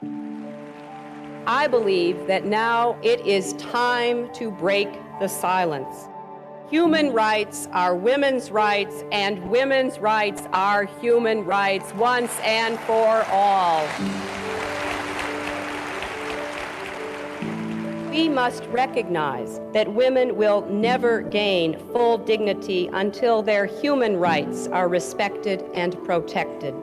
I believe that now it is time to break the silence. Human rights are women's rights, and women's rights are human rights once and for all. We must recognize that women will never gain full dignity until their human rights are respected and protected.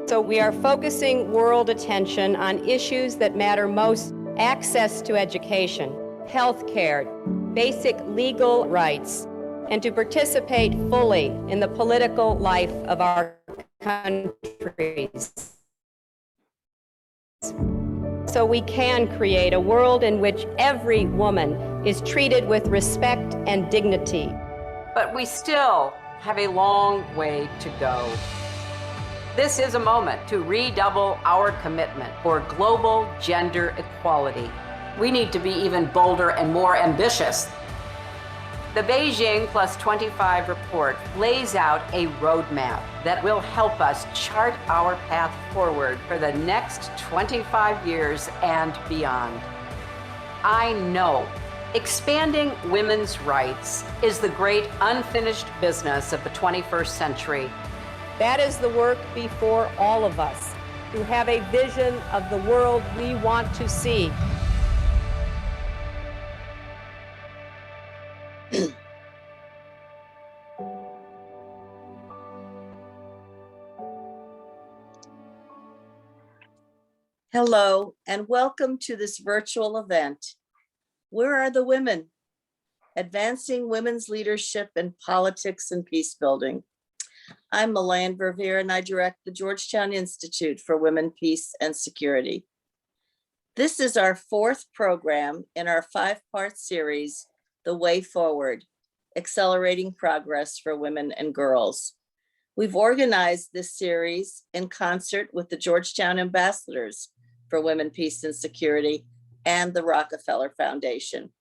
So we are focusing world attention on issues that matter most: access to education, health care, basic legal rights, and to participate fully in the political life of our countries. So we can create a world in which every woman is treated with respect and dignity. But we still have a long way to go. This is a moment to redouble our commitment for global gender equality. We need to be even bolder and more ambitious. The Beijing Plus 25 report lays out a roadmap that will help us chart our path forward for the next 25 years and beyond. I know expanding women's rights is the great unfinished business of the 21st century. That is the work before all of us, to have a vision of the world we want to see. Hello, and welcome to this virtual event. Where are the women? Advancing women's leadership in politics and peace building. I'm Milan Verveer, and I direct the Georgetown Institute for Women, Peace, and Security. This is our fourth program in our 5-part series, The Way Forward, Accelerating Progress for Women and Girls. We've organized this series in concert with the Georgetown Ambassadors for Women, Peace, and Security and the Rockefeller Foundation.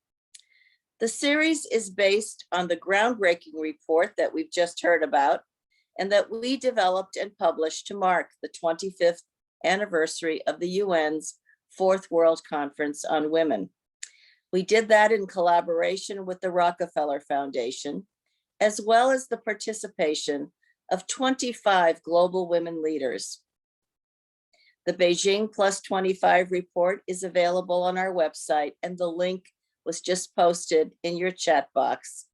The series is based on the groundbreaking report that we've just heard about and that we developed and published to mark the 25th anniversary of the UN's Fourth World Conference on Women. We did that in collaboration with the Rockefeller Foundation, as well as the participation of 25 global women leaders. The Beijing Plus 25 report is available on our website, and the link was just posted in your chat box.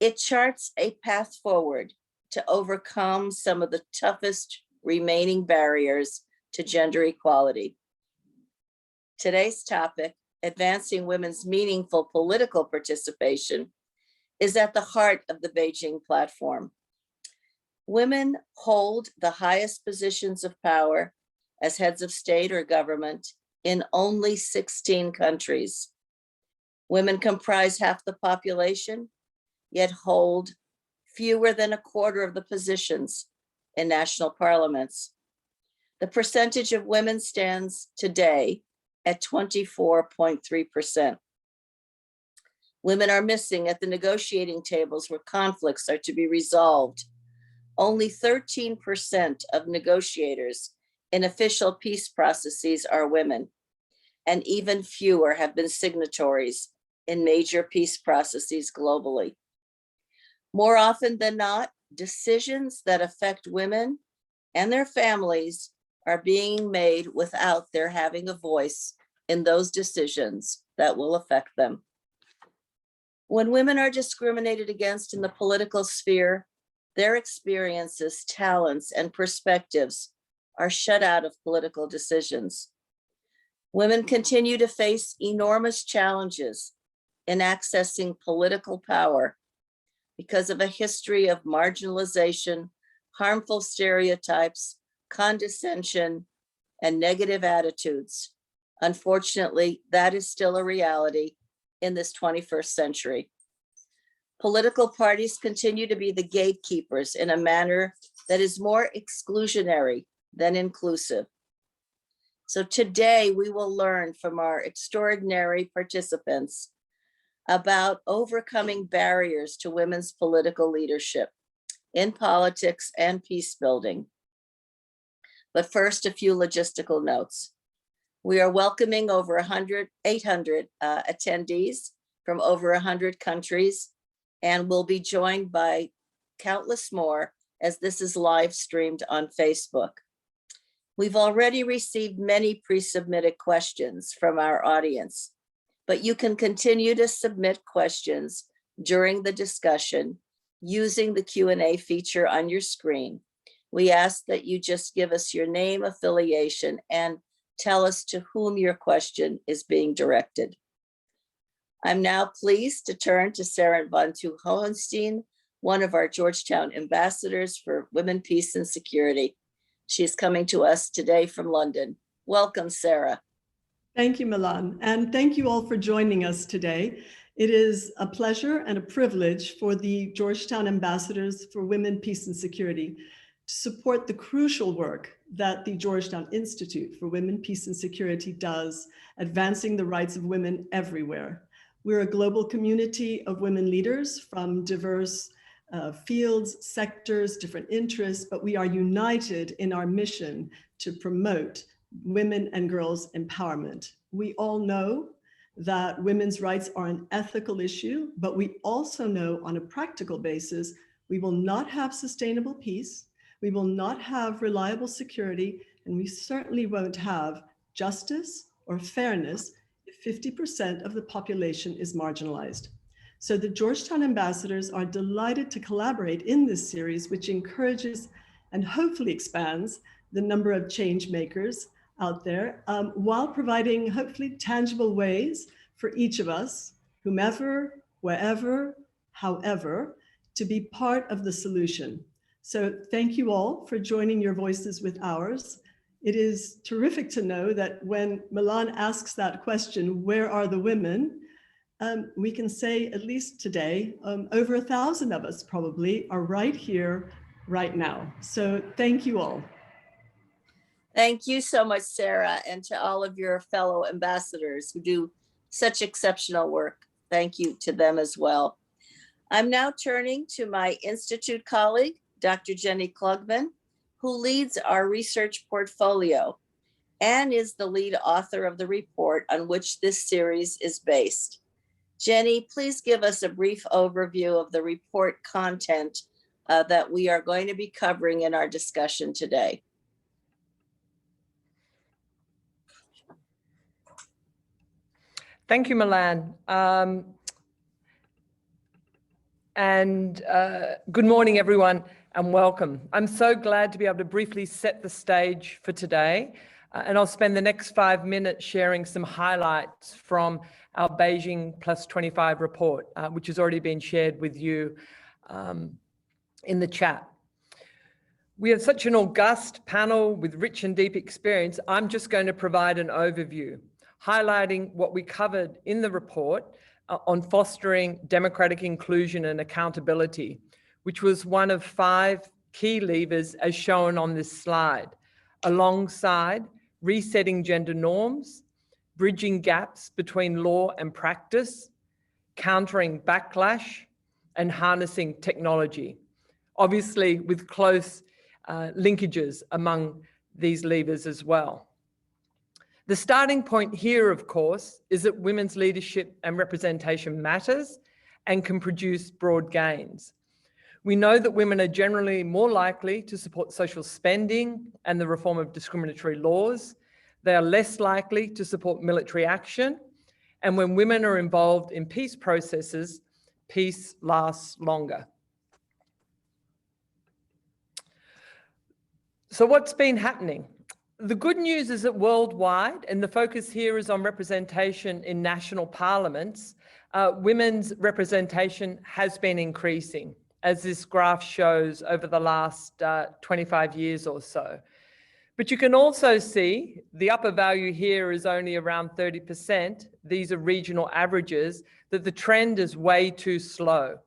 It charts a path forward to overcome some of the toughest remaining barriers to gender equality. Today's topic, advancing women's meaningful political participation, is at the heart of the Beijing platform. Women hold the highest positions of power as heads of state or government in only 16 countries. Women comprise half the population, yet hold fewer than a quarter of the positions in national parliaments. The percentage of women stands today at 24.3%. Women are missing at the negotiating tables where conflicts are to be resolved. Only 13% of negotiators in official peace processes are women, and even fewer have been signatories in major peace processes globally. More often than not, decisions that affect women and their families are being made without their having a voice in those decisions that will affect them. When women are discriminated against in the political sphere, their experiences, talents, and perspectives are shut out of political decisions. Women continue to face enormous challenges in accessing political power because of a history of marginalization, harmful stereotypes, condescension, and negative attitudes. Unfortunately, that is still a reality in this 21st century. Political parties continue to be the gatekeepers in a manner that is more exclusionary than inclusive. So today we will learn from our extraordinary participants about overcoming barriers to women's political leadership in politics and peace building. But first, a few logistical notes. We are welcoming over 800 attendees from over 100 countries, and we'll be joined by countless more as this is live streamed on Facebook. We've already received many pre-submitted questions from our audience, but you can continue to submit questions during the discussion using the Q&A feature on your screen. We ask that you just give us your name, affiliation, and tell us to whom your question is being directed. I'm now pleased to turn to Sarah Bantu Hohenstein, one of our Georgetown ambassadors for Women, Peace, and Security. She's coming to us today from London. Welcome, Sarah. Thank you, Milan, and thank you all for joining us today. It is a pleasure and a privilege for the Georgetown Ambassadors for Women, Peace, and Security to support the crucial work that the Georgetown Institute for Women, Peace, and Security does, advancing the rights of women everywhere. We're a global community of women leaders from diverse fields, sectors, different interests, but we are united in our mission to promote women and girls empowerment. We all know that women's rights are an ethical issue, but we also know on a practical basis, we will not have sustainable peace, we will not have reliable security, and we certainly won't have justice or fairness if 50% of the population is marginalized. So the Georgetown Ambassadors are delighted to collaborate in this series, which encourages and hopefully expands the number of change makers out there, while providing hopefully tangible ways for each of us, whomever, wherever, however, to be part of the solution. So thank you all for joining your voices with ours. It is terrific to know that when Milan asks that question, where are the women? We can say, at least today, over 1,000 of us probably are right here, right now. So thank you all. Thank you so much, Sarah, and to all of your fellow ambassadors who do such exceptional work. Thank you to them as well. I'm now turning to my Institute colleague, Dr. Jenny Klugman, who leads our research portfolio and is the lead author of the report on which this series is based. Jenny, please give us a brief overview of the report content that we are going to be covering in our discussion today. Thank you, Milan. Good morning, everyone, and welcome. I'm so glad to be able to briefly set the stage for today. And I'll spend the next 5 minutes sharing some highlights from our Beijing Plus 25 report, which has already been shared with you in the chat. We have such an august panel with rich and deep experience. I'm just going to provide an overview, highlighting what we covered in the report on fostering democratic inclusion and accountability, which was one of 5 key levers as shown on this slide, alongside resetting gender norms, bridging gaps between law and practice, countering backlash, and harnessing technology, obviously with close linkages among these levers as well. The starting point here, of course, is that women's leadership and representation matters and can produce broad gains. We know that women are generally more likely to support social spending and the reform of discriminatory laws. They are less likely to support military action. And when women are involved in peace processes, peace lasts longer. So what's been happening? The good news is that worldwide, and the focus here is on representation in national parliaments, women's representation has been increasing, as this graph shows over the last 25 years or so. But you can also see the upper value here is only around 30%. These are regional averages, that the trend is way too slow.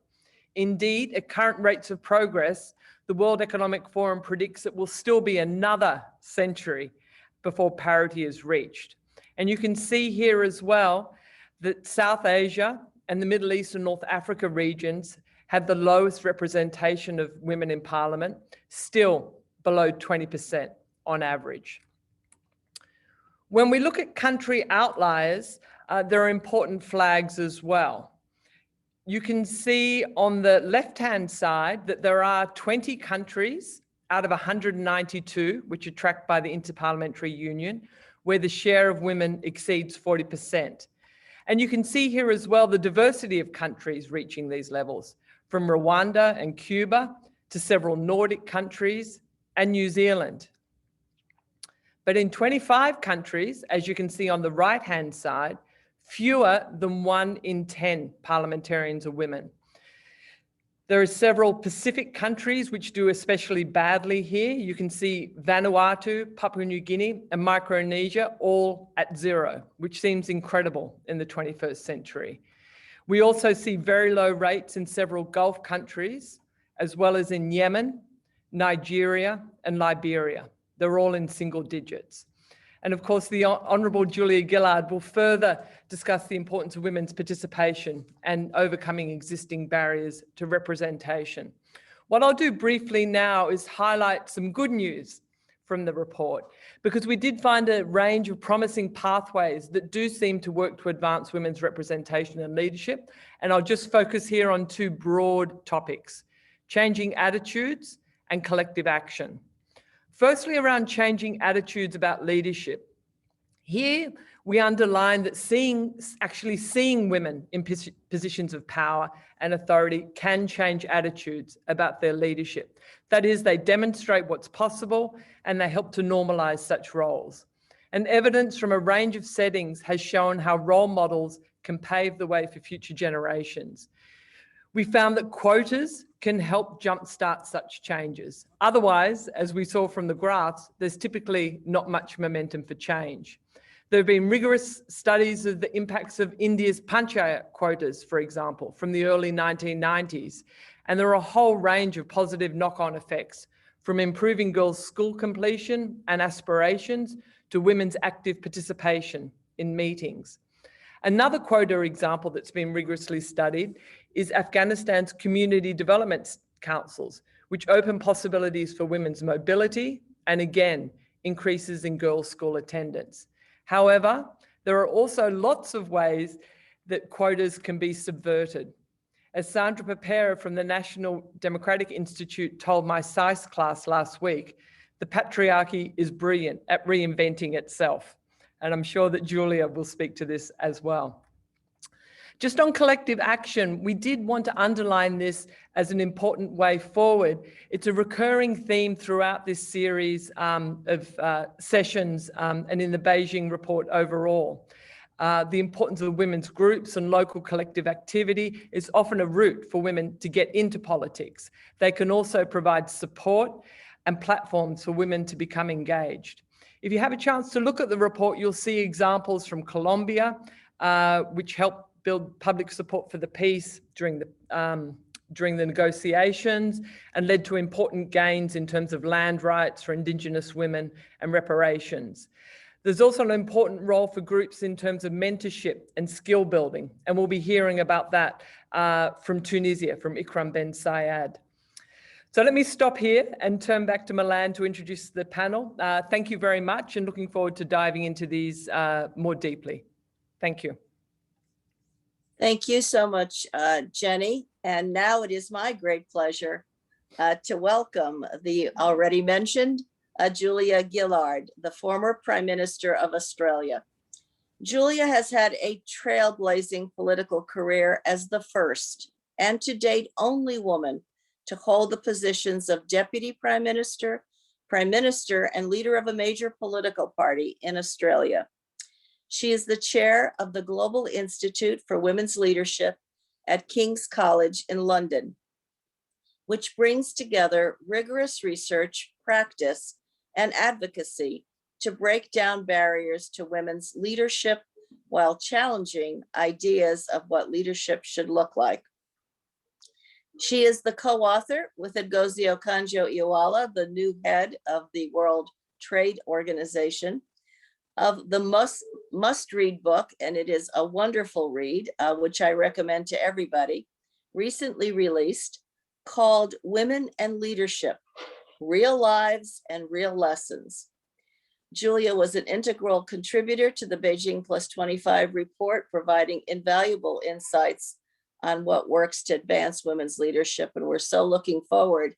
Indeed, at current rates of progress, the World Economic Forum predicts it will still be another century before parity is reached. And you can see here as well that South Asia and the Middle East and North Africa regions have the lowest representation of women in parliament, still below 20% on average. When we look at country outliers, there are important flags as well. You can see on the left-hand side that there are 20 countries out of 192, which are tracked by the Interparliamentary Union, where the share of women exceeds 40%. And you can see here as well the diversity of countries reaching these levels, from Rwanda and Cuba to several Nordic countries and New Zealand. But in 25 countries, as you can see on the right-hand side, fewer than 1 in 10 parliamentarians are women. There are several Pacific countries which do especially badly here. You can see Vanuatu, Papua New Guinea, and Micronesia all at 0, which seems incredible in the 21st century. We also see very low rates in several Gulf countries, as well as in Yemen, Nigeria, and Liberia. They're all in single digits. And of course, the Honourable Julia Gillard will further discuss the importance of women's participation and overcoming existing barriers to representation. What I'll do briefly now is highlight some good news from the report, because we did find a range of promising pathways that do seem to work to advance women's representation and leadership. And I'll just focus here on 2 broad topics: changing attitudes and collective action. Firstly, around changing attitudes about leadership. Here, we underline that actually seeing women in positions of power and authority can change attitudes about their leadership. That is, they demonstrate what's possible and they help to normalize such roles. And evidence from a range of settings has shown how role models can pave the way for future generations. We found that quotas can help jumpstart such changes. Otherwise, as we saw from the graphs, there's typically not much momentum for change. There have been rigorous studies of the impacts of India's panchayat quotas, for example, from the early 1990s. And there are a whole range of positive knock-on effects, from improving girls' school completion and aspirations to women's active participation in meetings. Another quota example that's been rigorously studied is Afghanistan's community development councils, which open possibilities for women's mobility and, again, increases in girls' school attendance. However, there are also lots of ways that quotas can be subverted. As Sandra Papera from the National Democratic Institute told my SICE class last week, the patriarchy is brilliant at reinventing itself. And I'm sure that Julia will speak to this as well. Just on collective action, we did want to underline this as an important way forward. It's a recurring theme throughout this series of sessions and in the Beijing report overall. The importance of women's groups and local collective activity is often a route for women to get into politics. They can also provide support and platforms for women to become engaged. If you have a chance to look at the report, you'll see examples from Colombia, which helped build public support for the peace during the negotiations and led to important gains in terms of land rights for Indigenous women and reparations. There's also an important role for groups in terms of mentorship and skill building, and we'll be hearing about that from Tunisia, from Ikram Ben Sayed. So let me stop here and turn back to Milan to introduce the panel. Thank you very much, and looking forward to diving into these more deeply. Thank you. Thank you so much, Jenny. And now it is my great pleasure to welcome the already mentioned Julia Gillard, the former Prime Minister of Australia. Julia has had a trailblazing political career as the first, and to date only woman, to hold the positions of Deputy Prime Minister, and leader of a major political party in Australia. She is the chair of the Global Institute for Women's Leadership at King's College in London, which brings together rigorous research, practice, and advocacy to break down barriers to women's leadership while challenging ideas of what leadership should look like. She is the co-author with Ngozi Okonjo-Iweala, the new head of the World Trade Organization, of the must-read book, and it is a wonderful read, which I recommend to everybody, recently released, called Women and Leadership: Real Lives and Real Lessons. Julia was an integral contributor to the Beijing Plus 25 report, providing invaluable insights on what works to advance women's leadership. And we're so looking forward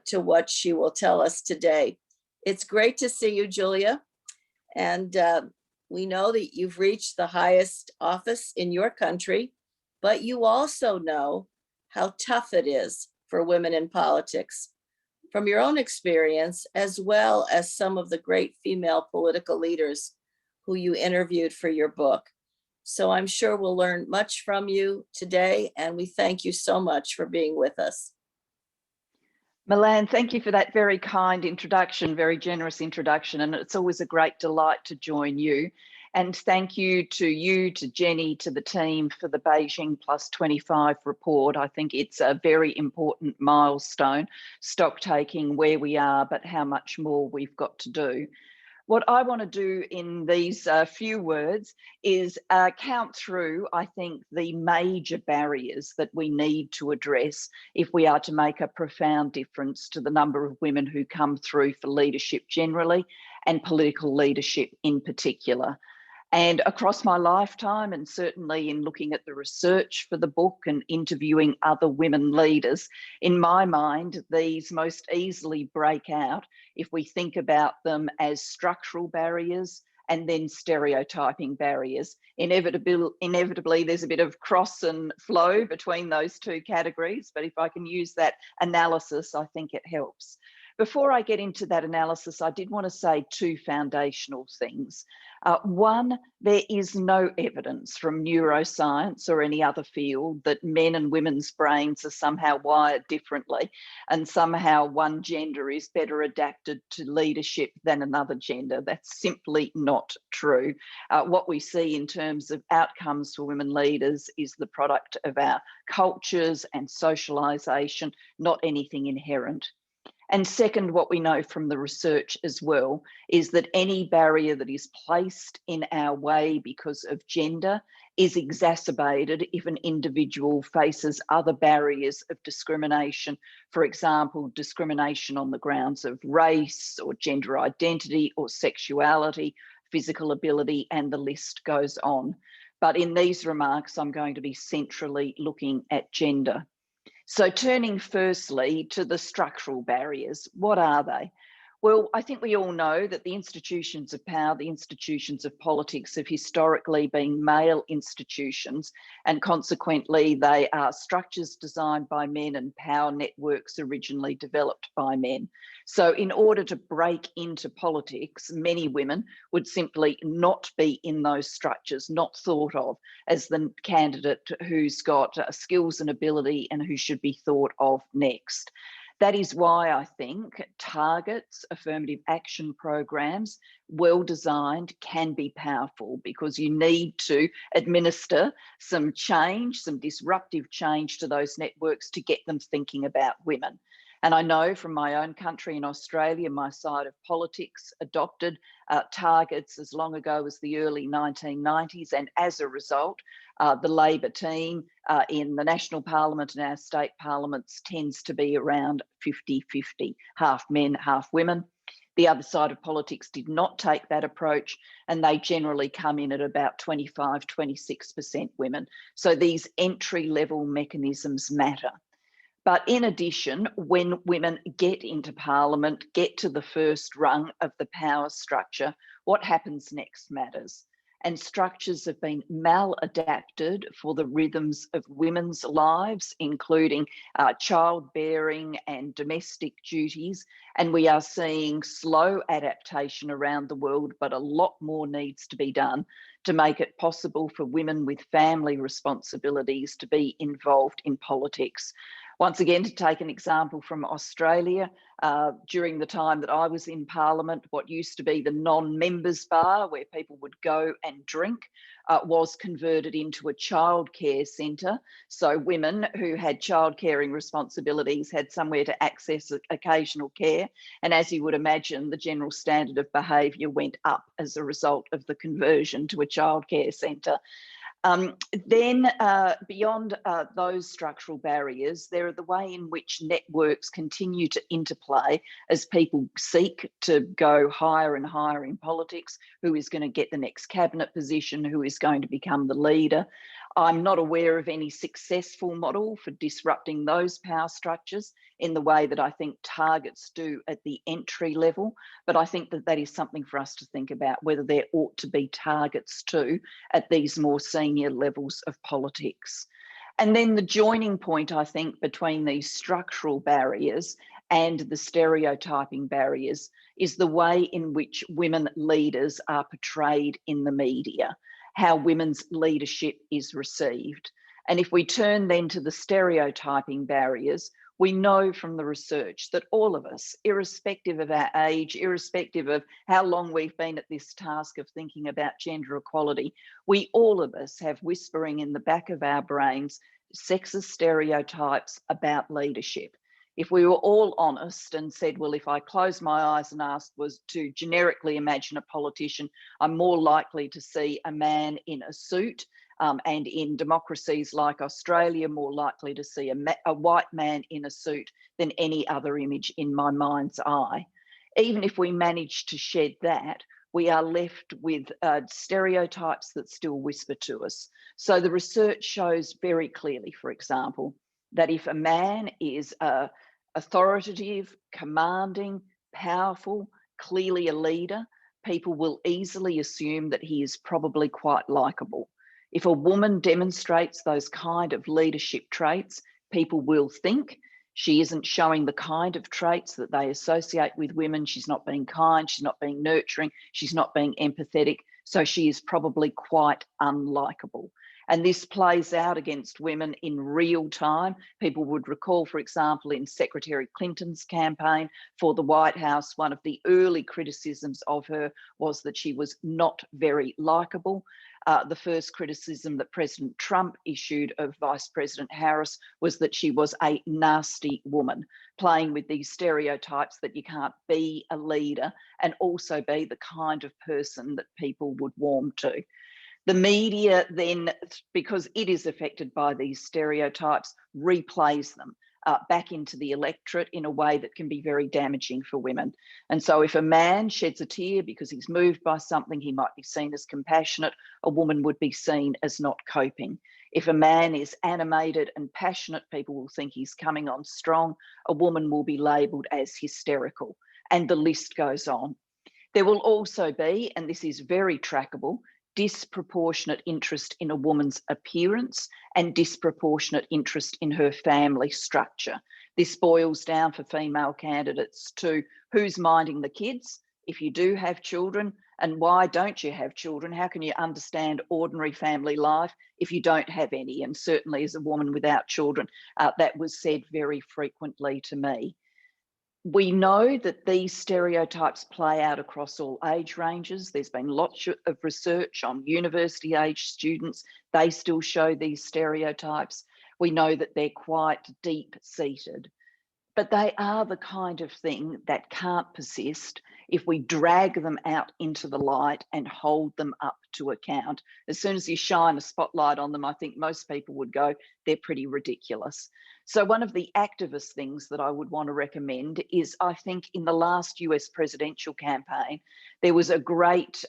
to what she will tell us today. It's great to see you, Julia. And we know that you've reached the highest office in your country, but you also know how tough it is for women in politics. From your own experience, as well as some of the great female political leaders who you interviewed for your book. So I'm sure we'll learn much from you today, and we thank you so much for being with us. Milan, thank you for that very kind introduction, very generous introduction, and it's always a great delight to join you. And thank you, to Jenny, to the team for the Beijing Plus 25 report. I think it's a very important milestone, stock taking where we are, but how much more we've got to do. What I want to do in these few words is count through, I think, the major barriers that we need to address if we are to make a profound difference to the number of women who come through for leadership generally and political leadership in particular. And across my lifetime, and certainly in looking at the research for the book and interviewing other women leaders, in my mind, these most easily break out if we think about them as structural barriers and then stereotyping barriers. Inevitably, there's a bit of cross and flow between those two categories, but if I can use that analysis, I think it helps. Before I get into that analysis, I did want to say two foundational things. One, there is no evidence from neuroscience or any other field that men and women's brains are somehow wired differently and somehow one gender is better adapted to leadership than another gender. That's simply not true. What we see in terms of outcomes for women leaders is the product of our cultures and socialisation, not anything inherent. And second, what we know from the research as well is that any barrier that is placed in our way because of gender is exacerbated if an individual faces other barriers of discrimination. For example, discrimination on the grounds of race or gender identity or sexuality, physical ability, and the list goes on. But in these remarks, I'm going to be centrally looking at gender. So turning firstly to the structural barriers, what are they? Well, I think we all know that the institutions of power, the institutions of politics have historically been male institutions, and consequently they are structures designed by men and power networks originally developed by men. So in order to break into politics, many women would simply not be in those structures, not thought of as the candidate who's got skills and ability and who should be thought of next. That is why I think targets, affirmative action programs, well designed, can be powerful, because you need to administer some change, some disruptive change to those networks to get them thinking about women. And I know from my own country in Australia, my side of politics adopted targets as long ago as the early 1990s. And as a result, the Labor team in the national parliament and our state parliaments tends to be around 50-50, half men, half women. The other side of politics did not take that approach, and they generally come in at about 25-26% women. So these entry-level mechanisms matter. But in addition, when women get into parliament, get to the first rung of the power structure, what happens next matters. And structures have been maladapted for the rhythms of women's lives, including childbearing and domestic duties. And we are seeing slow adaptation around the world, but a lot more needs to be done to make it possible for women with family responsibilities to be involved in politics. Once again, to take an example from Australia, during the time that I was in Parliament, what used to be the non-members bar where people would go and drink was converted into a childcare centre. So women who had childcaring responsibilities had somewhere to access occasional care. And as you would imagine, the general standard of behaviour went up as a result of the conversion to a childcare centre. Then beyond those structural barriers, there are the way in which networks continue to interplay as people seek to go higher and higher in politics. Who is going to get the next cabinet position? Who is going to become the leader? I'm not aware of any successful model for disrupting those power structures in the way that I think targets do at the entry level. But I think that that is something for us to think about, whether there ought to be targets too at these more senior levels of politics. And then the joining point, I think, between these structural barriers and the stereotyping barriers is the way in which women leaders are portrayed in the media, how women's leadership is received. And if we turn then to the stereotyping barriers, we know from the research that all of us, irrespective of our age, irrespective of how long we've been at this task of thinking about gender equality, we all of us have whispering in the back of our brains sexist stereotypes about leadership. If we were all honest and said, well, if I closed my eyes and asked was to generically imagine a politician, I'm more likely to see a man in a suit, and in democracies like Australia, more likely to see a white man in a suit than any other image in my mind's eye. Even if we manage to shed that, we are left with stereotypes that still whisper to us. So the research shows very clearly, for example, that if a man is authoritative, commanding, powerful, clearly a leader, people will easily assume that he is probably quite likable. If a woman demonstrates those kind of leadership traits, people will think she isn't showing the kind of traits that they associate with women. She's not being kind, she's not being nurturing, she's not being empathetic, so she is probably quite unlikable. And this plays out against women in real time. People would recall, for example, in Secretary Clinton's campaign for the White House, one of the early criticisms of her was that she was not very likable. The first criticism that President Trump issued of Vice President Harris was that she was a nasty woman, playing with these stereotypes that you can't be a leader and also be the kind of person that people would warm to. The media then, because it is affected by these stereotypes, replays them back into the electorate in a way that can be very damaging for women. And so if a man sheds a tear because he's moved by something, he might be seen as compassionate. A woman would be seen as not coping. If a man is animated and passionate, people will think he's coming on strong. A woman will be labelled as hysterical, and the list goes on. There will also be, and this is very trackable, disproportionate interest in a woman's appearance and disproportionate interest in her family structure. This boils down for female candidates to who's minding the kids, if you do have children, and why don't you have children? How can you understand ordinary family life if you don't have any? And certainly as a woman without children, that was said very frequently to me. We know that these stereotypes play out across all age ranges. There's been lots of research on university age students. They still show these stereotypes. We know that they're quite deep-seated, but they are the kind of thing that can't persist if we drag them out into the light and hold them up to account. As soon as you shine a spotlight on them, I think most people would go, they're pretty ridiculous. So one of the activist things that I would want to recommend is, I think in the last US presidential campaign, there was a great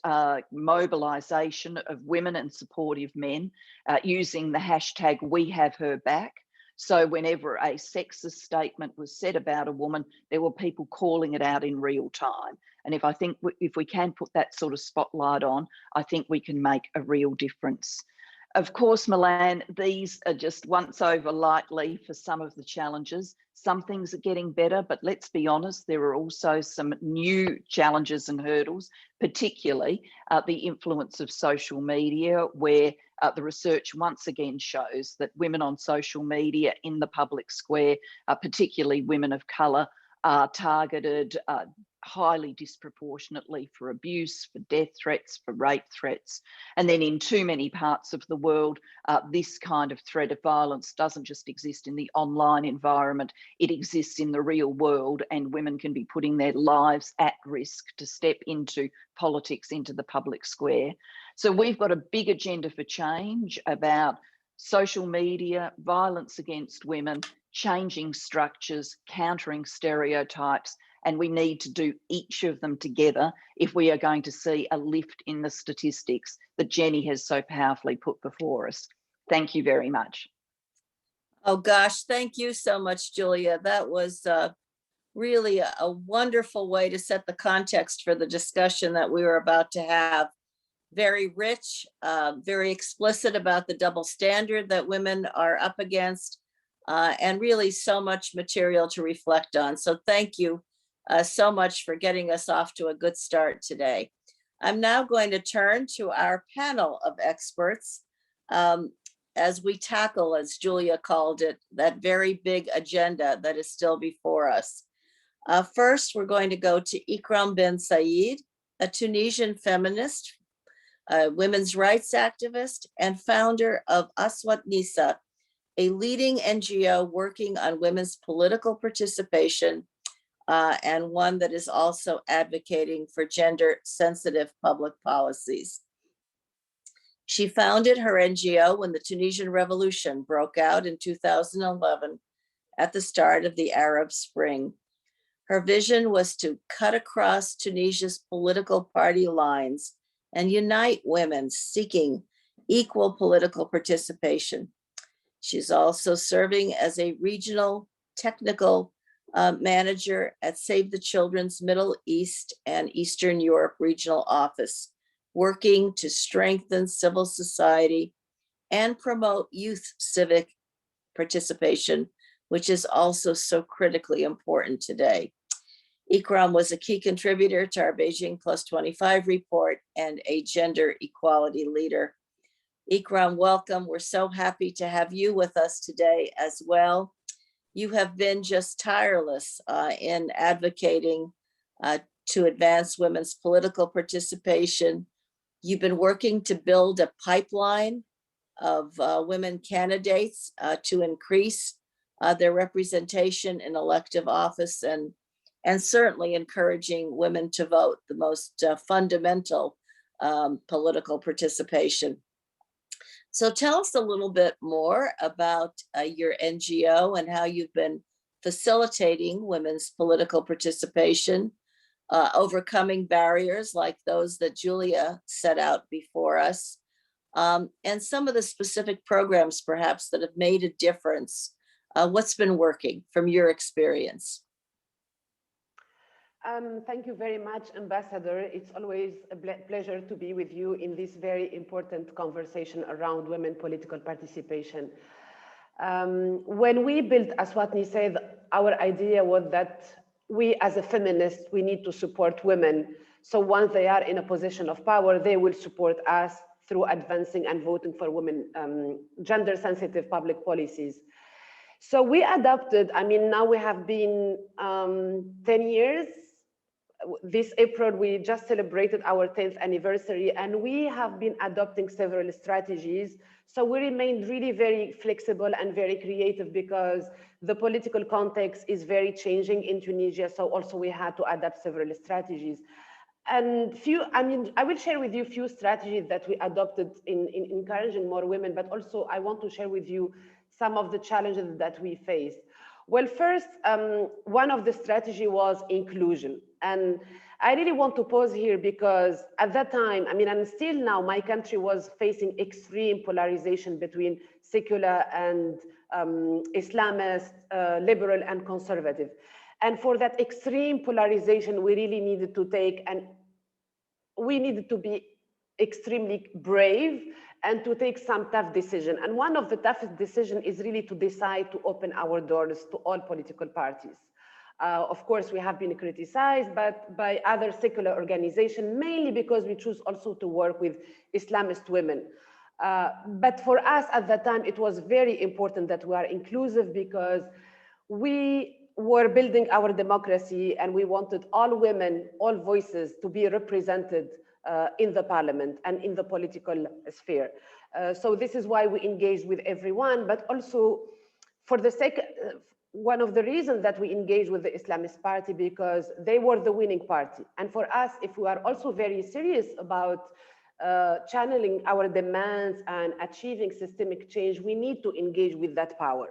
mobilisation of women and supportive men using the hashtag #WeHaveHerBack. So whenever a sexist statement was said about a woman, there were people calling it out in real time. And if we can put that sort of spotlight on, I think we can make a real difference. Of course, Milan, these are just once over lightly for some of the challenges. Some things are getting better, but let's be honest, there are also some new challenges and hurdles, particularly the influence of social media, where the research once again shows that women on social media in the public square, particularly women of colour, are targeted, highly disproportionately for abuse, for death threats, for rape threats. And then in too many parts of the world, this kind of threat of violence doesn't just exist in the online environment, it exists in the real world, and women can be putting their lives at risk to step into politics, into the public square. So we've got a big agenda for change about social media, violence against women, changing structures, countering stereotypes, and we need to do each of them together if we are going to see a lift in the statistics that Jenny has so powerfully put before us. Thank you very much. Oh gosh, thank you so much, Julia. That was really a wonderful way to set the context for the discussion that we were about to have. Very rich, very explicit about the double standard that women are up against, and really so much material to reflect on. So thank you so much for getting us off to a good start today. I'm now going to turn to our panel of experts as we tackle, as Julia called it, that very big agenda that is still before us. First, we're going to go to Ikram Ben Said, a Tunisian feminist, women's rights activist, and founder of Aswat Nisa, a leading NGO working on women's political participation, and one that is also advocating for gender-sensitive public policies. She founded her NGO when the Tunisian Revolution broke out in 2011 at the start of the Arab Spring. Her vision was to cut across Tunisia's political party lines and unite women seeking equal political participation. She's also serving as a regional technical manager at Save the Children's Middle East and Eastern Europe Regional Office, working to strengthen civil society and promote youth civic participation, which is also so critically important today. Ikram was a key contributor to our Beijing Plus 25 report and a gender equality leader. Ikram, welcome. We're so happy to have you with us today as well. You have been just tireless in advocating to advance women's political participation. You've been working to build a pipeline of women candidates to increase their representation in elective office, and certainly encouraging women to vote, the most fundamental political participation. So tell us a little bit more about your NGO and how you've been facilitating women's political participation, overcoming barriers like those that Julia set out before us, and some of the specific programs perhaps that have made a difference. What's been working from your experience? Thank you very much, Ambassador. It's always a pleasure to be with you in this very important conversation around women political participation. When we built Aswat Nisa, our idea was that we as a feminist, we need to support women. So once they are in a position of power, they will support us through advancing and voting for women, gender sensitive public policies. So we adopted, now we have been 10 years. This April, we just celebrated our 10th anniversary, and we have been adopting several strategies. So we remained really very flexible and very creative because the political context is very changing in Tunisia. So also we had to adapt several strategies. And I will share with you a few strategies that we adopted in encouraging more women, but also I want to share with you some of the challenges that we faced. Well, first, one of the strategy was inclusion. And I really want to pause here because at that time, and still now, my country was facing extreme polarization between secular and Islamist, liberal and conservative. And for that extreme polarization, we really needed to be extremely brave and to take some tough decision. And one of the toughest decisions is really to decide to open our doors to all political parties. Of course, we have been criticized by other secular organizations, mainly because we choose also to work with Islamist women. But for us at that time, it was very important that we are inclusive because we were building our democracy, and we wanted all women, all voices to be represented in the parliament and in the political sphere. So this is why we engaged with everyone, but also for the sake, one of the reasons that we engaged with the Islamist Party, because they were the winning party. And for us, if we are also very serious about channeling our demands and achieving systemic change, we need to engage with that power.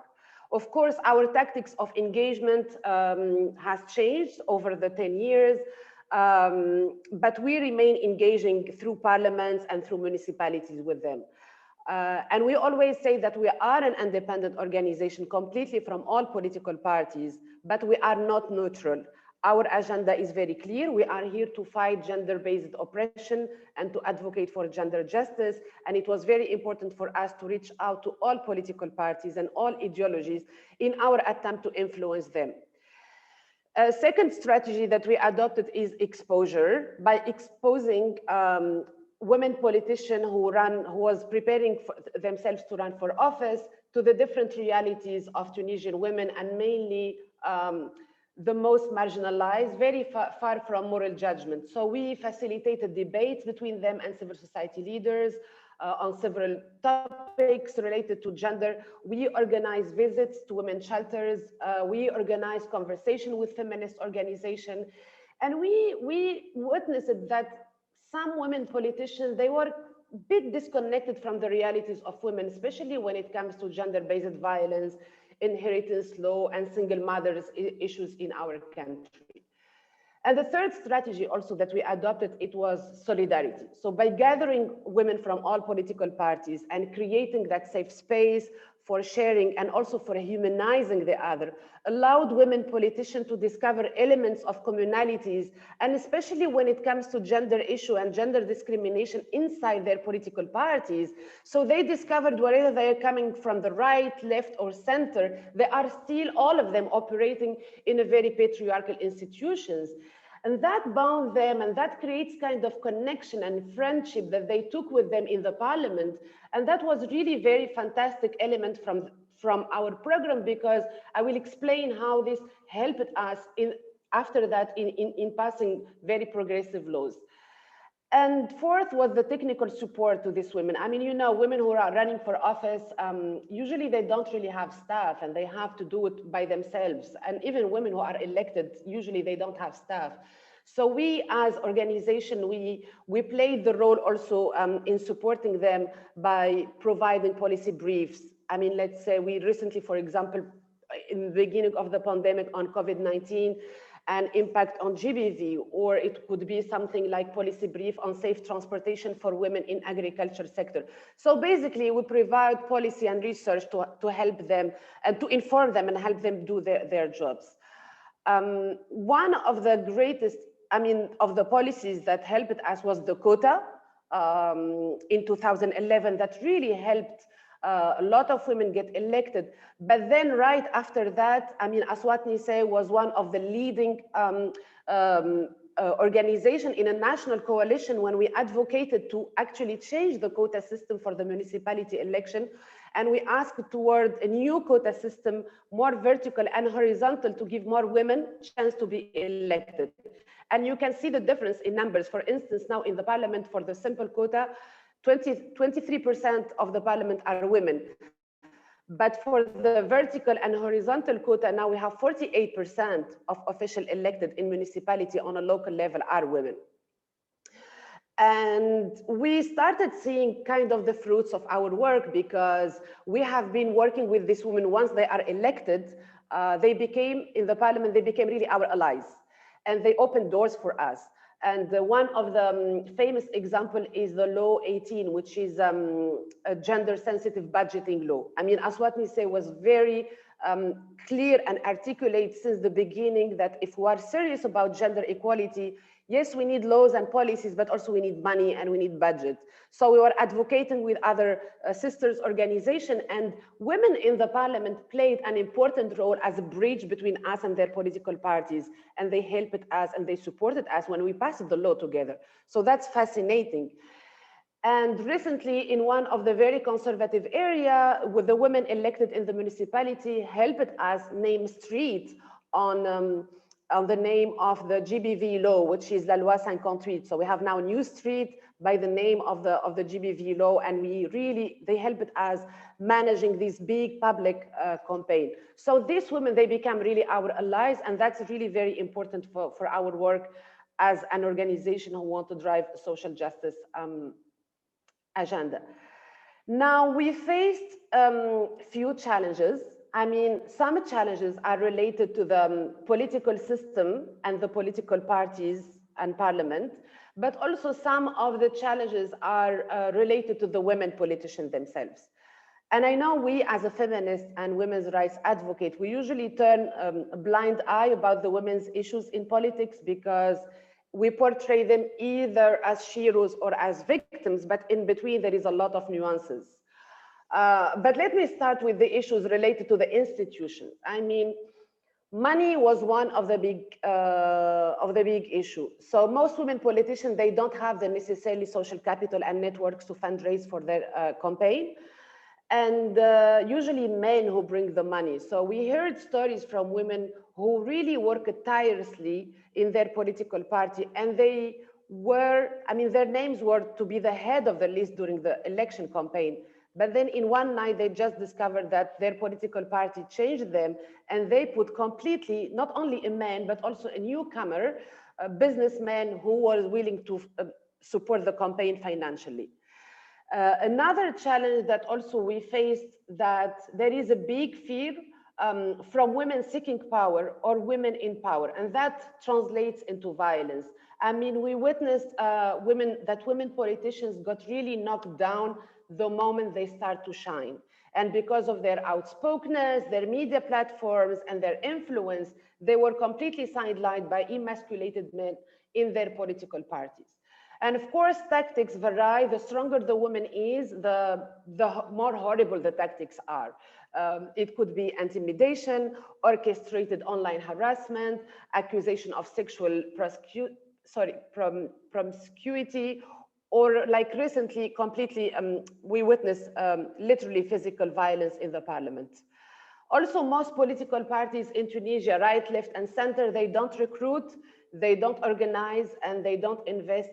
Of course, our tactics of engagement has changed over the 10 years, but we remain engaging through parliaments and through municipalities with them. And we always say that we are an independent organization completely from all political parties, but we are not neutral. Our agenda is very clear. We are here to fight gender-based oppression and to advocate for gender justice. And it was very important for us to reach out to all political parties and all ideologies in our attempt to influence them. A second strategy that we adopted is exposure. By exposing women politicians who was preparing for themselves to run for office to the different realities of Tunisian women, and mainly the most marginalized, very far from moral judgment. So we facilitated debates between them and civil society leaders on several topics related to gender. We organized visits to women's shelters. We organized conversation with feminist organizations. And we witnessed that some women politicians, they were a bit disconnected from the realities of women, especially when it comes to gender-based violence, inheritance law, and single mothers issues in our country. And the third strategy also that we adopted, it was solidarity. So by gathering women from all political parties and creating that safe space for sharing and also for humanizing the other, allowed women politicians to discover elements of communalities, and especially when it comes to gender issue and gender discrimination inside their political parties. So they discovered whether they are coming from the right, left, or center, they are still all of them operating in a very patriarchal institutions. And that bound them, and that creates kind of connection and friendship that they took with them in the parliament. And that was really very fantastic element from our program, because I will explain how this helped us after that in passing very progressive laws. And fourth was the technical support to these women. I mean, you know, women who are running for office, usually they don't really have staff and they have to do it by themselves. And even women who are elected, usually they don't have staff. So we as organization, we played the role also in supporting them by providing policy briefs. I mean, let's say we recently, for example, in the beginning of the pandemic on COVID-19, and impact on GBV, or it could be something like policy brief on safe transportation for women in agriculture sector. So basically we provide policy and research to help them and to inform them and help them do their jobs. One of the greatest, of the policies that helped us was the quota in 2011 that really helped a lot of women get elected. But then right after that, Aswat Nise was one of the leading organization in a national coalition when we advocated to actually change the quota system for the municipality election. And we asked toward a new quota system, more vertical and horizontal, to give more women chance to be elected. And you can see the difference in numbers. For instance, now in the parliament for the simple quota, 23% of the parliament are women. But for the vertical and horizontal quota, now we have 48% of official elected in municipality on a local level are women. And we started seeing kind of the fruits of our work, because we have been working with these women. Once they are elected, they became, in the parliament, they became really our allies. And they opened doors for us. And one of the famous example is the Law 18, which is a gender-sensitive budgeting law. Aswat Nise was very clear and articulate since the beginning that if we are serious about gender equality, yes, we need laws and policies, but also we need money and we need budget. So we were advocating with other sisters organizations, and women in the parliament played an important role as a bridge between us and their political parties. And they helped us and they supported us when we passed the law together. So that's fascinating. And recently, in one of the very conservative area, with the women elected in the municipality helped us name streets on the name of the GBV law, which is La Loi 58. So we have now a new street by the name of the GBV law, and they helped us managing this big public campaign. So these women, they become really our allies, and that's really very important for our work as an organization who want to drive social justice agenda. Now, we faced few challenges. I mean, some challenges are related to the political system and the political parties and parliament, but also some of the challenges are related to the women politicians themselves. And I know we as a feminist and women's rights advocate, we usually turn a blind eye about the women's issues in politics because we portray them either as heroes or as victims, but in between there is a lot of nuances. But let me start with the issues related to the institutions. I mean, money was one of the big issue. So most women politicians, they don't have the necessarily social capital and networks to fundraise for their campaign. And usually men who bring the money. So we heard stories from women who really worked tirelessly in their political party, and they were, I mean, their names were to be the head of the list during the election campaign. But then in one night, they just discovered that their political party changed them, and they put completely, not only a man, but also a newcomer, a businessman who was willing to support the campaign financially. Another challenge that also we faced, that there is a big fear from women seeking power or women in power, and that translates into violence. I mean, we witnessed women politicians got really knocked down the moment they start to shine. And because of their outspokenness, their media platforms, and their influence, they were completely sidelined by emasculated men in their political parties. And of course, tactics vary. The stronger the woman is, the more horrible the tactics are. It could be intimidation, orchestrated online harassment, accusation of sexual promiscuity, or like recently, completely, we witnessed literally physical violence in the parliament. Also, most political parties in Tunisia, right, left, and center, they don't recruit, they don't organize, and they don't invest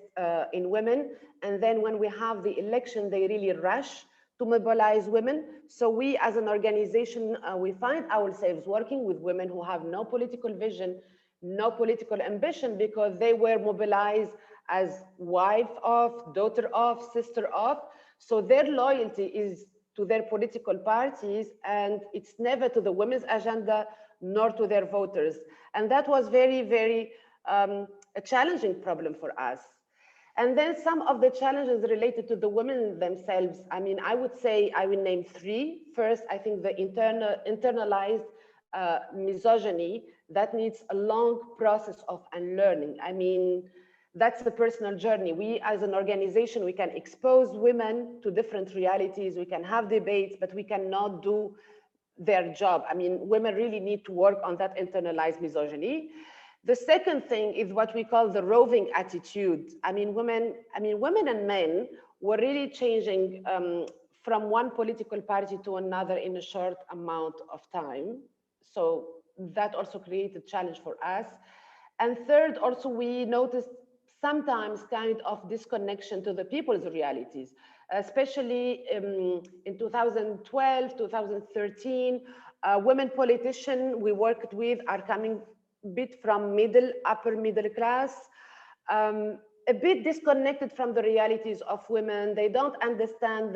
in women. And then when we have the election, they really rush to mobilize women. So we as an organization, we find ourselves working with women who have no political vision, no political ambition, because they were mobilized as wife of, daughter of, sister of. So their loyalty is to their political parties, and it's never to the women's agenda nor to their voters. And that was very, very a challenging problem for us. And then some of the challenges related to the women themselves. I mean, I would say I will name three. First, I think the internalized misogyny that needs a long process of unlearning. I mean, that's the personal journey. We as an organization, we can expose women to different realities, we can have debates, but we cannot do their job. I mean, women really need to work on that internalized misogyny. The second thing is what we call the roving attitude. I mean, women and men were really changing from one political party to another in a short amount of time. So that also created a challenge for us. And third, also we noticed sometimes kind of disconnection to the people's realities, especially in 2012, 2013, women politicians we worked with are coming a bit from upper middle class, a bit disconnected from the realities of women. They don't understand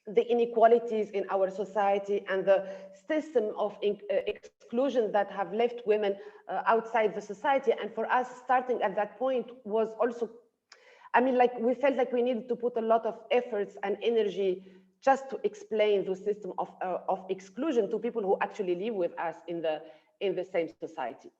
the inequalities in our society and the system of exclusion that have left women outside the society. And for us, starting at that point was also, I mean, like we felt like we needed to put a lot of efforts and energy just to explain the system of exclusion to people who actually live with us in the same society.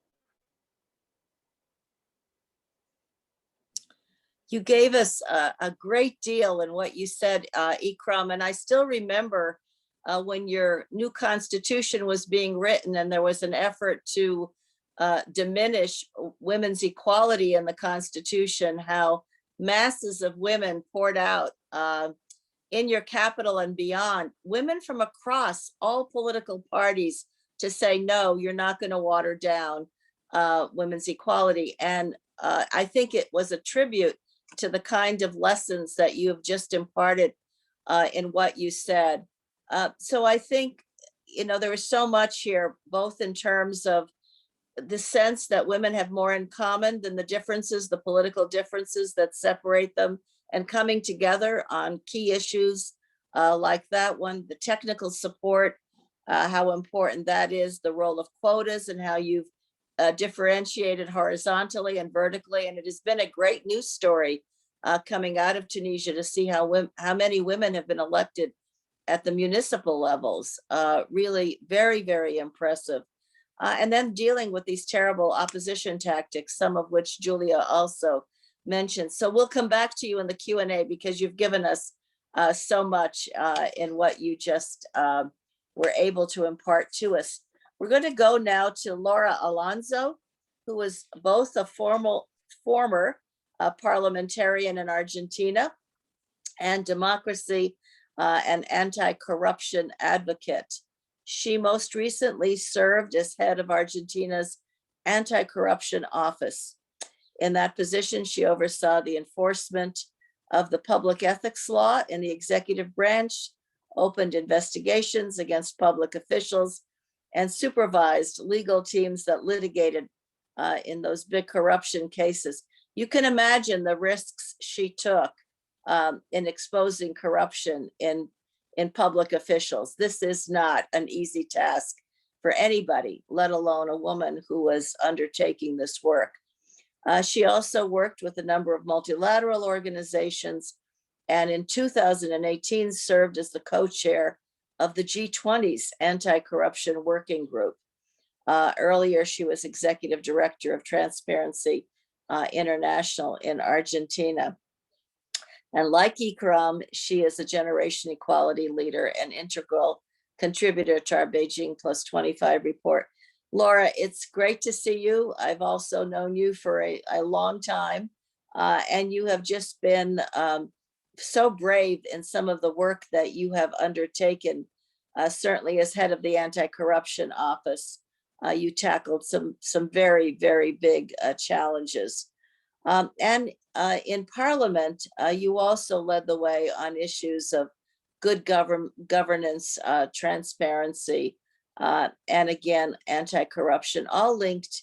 You gave us a great deal in what you said, Ikram, and I still remember when your new constitution was being written and there was an effort to diminish women's equality in the constitution, how masses of women poured out in your capital and beyond, women from across all political parties to say, no, you're not going to water down women's equality. And I think it was a tribute to the kind of lessons that you have just imparted in what you said. So I think, there is so much here, both in terms of the sense that women have more in common than the differences, the political differences that separate them, and coming together on key issues like that one, the technical support, how important that is, the role of quotas and how you've differentiated horizontally and vertically. And it has been a great news story coming out of Tunisia to see how many women have been elected at the municipal levels. Really very, very impressive. And then dealing with these terrible opposition tactics, some of which Julia also mentioned. So we'll come back to you in the Q&A because you've given us so much in what you just were able to impart to us. We're going to go now to Laura Alonso, who is both a former parliamentarian in Argentina and democracy and anti-corruption advocate. She most recently served as head of Argentina's anti-corruption office. In that position, she oversaw the enforcement of the public ethics law in the executive branch, opened investigations against public officials, and supervised legal teams that litigated in those big corruption cases. You can imagine the risks she took in exposing corruption in public officials. This is not an easy task for anybody, let alone a woman who was undertaking this work. She also worked with a number of multilateral organizations, and in 2018 served as the co-chair of the G20's anti-corruption working group. Earlier, she was executive director of Transparency International in Argentina. And like Ikram, she is a generation equality leader and integral contributor to our Beijing Plus 25 report. Laura, it's great to see you. I've also known you for a long time, and you have just been so brave in some of the work that you have undertaken, certainly as head of the anti-corruption office. You tackled some very, very big challenges. And in Parliament, you also led the way on issues of good governance, transparency, and again, anti-corruption, all linked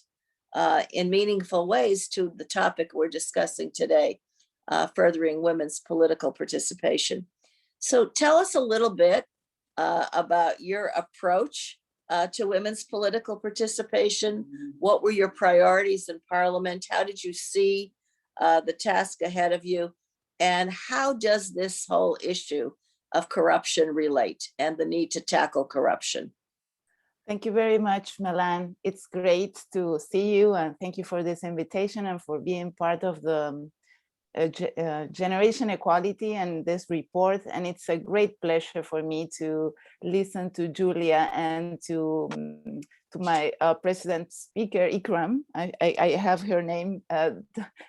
in meaningful ways to the topic we're discussing today, furthering women's political participation. So tell us a little bit about your approach to women's political participation. What were your priorities in Parliament? How did you see the task ahead of you? And how does this whole issue of corruption relate and the need to tackle corruption? Thank you very much, Melan. It's great to see you, and thank you for this invitation and for being part of the Generation Equality and this report. And it's a great pleasure for me to listen to Julia and to my president speaker, Ikram. I have her name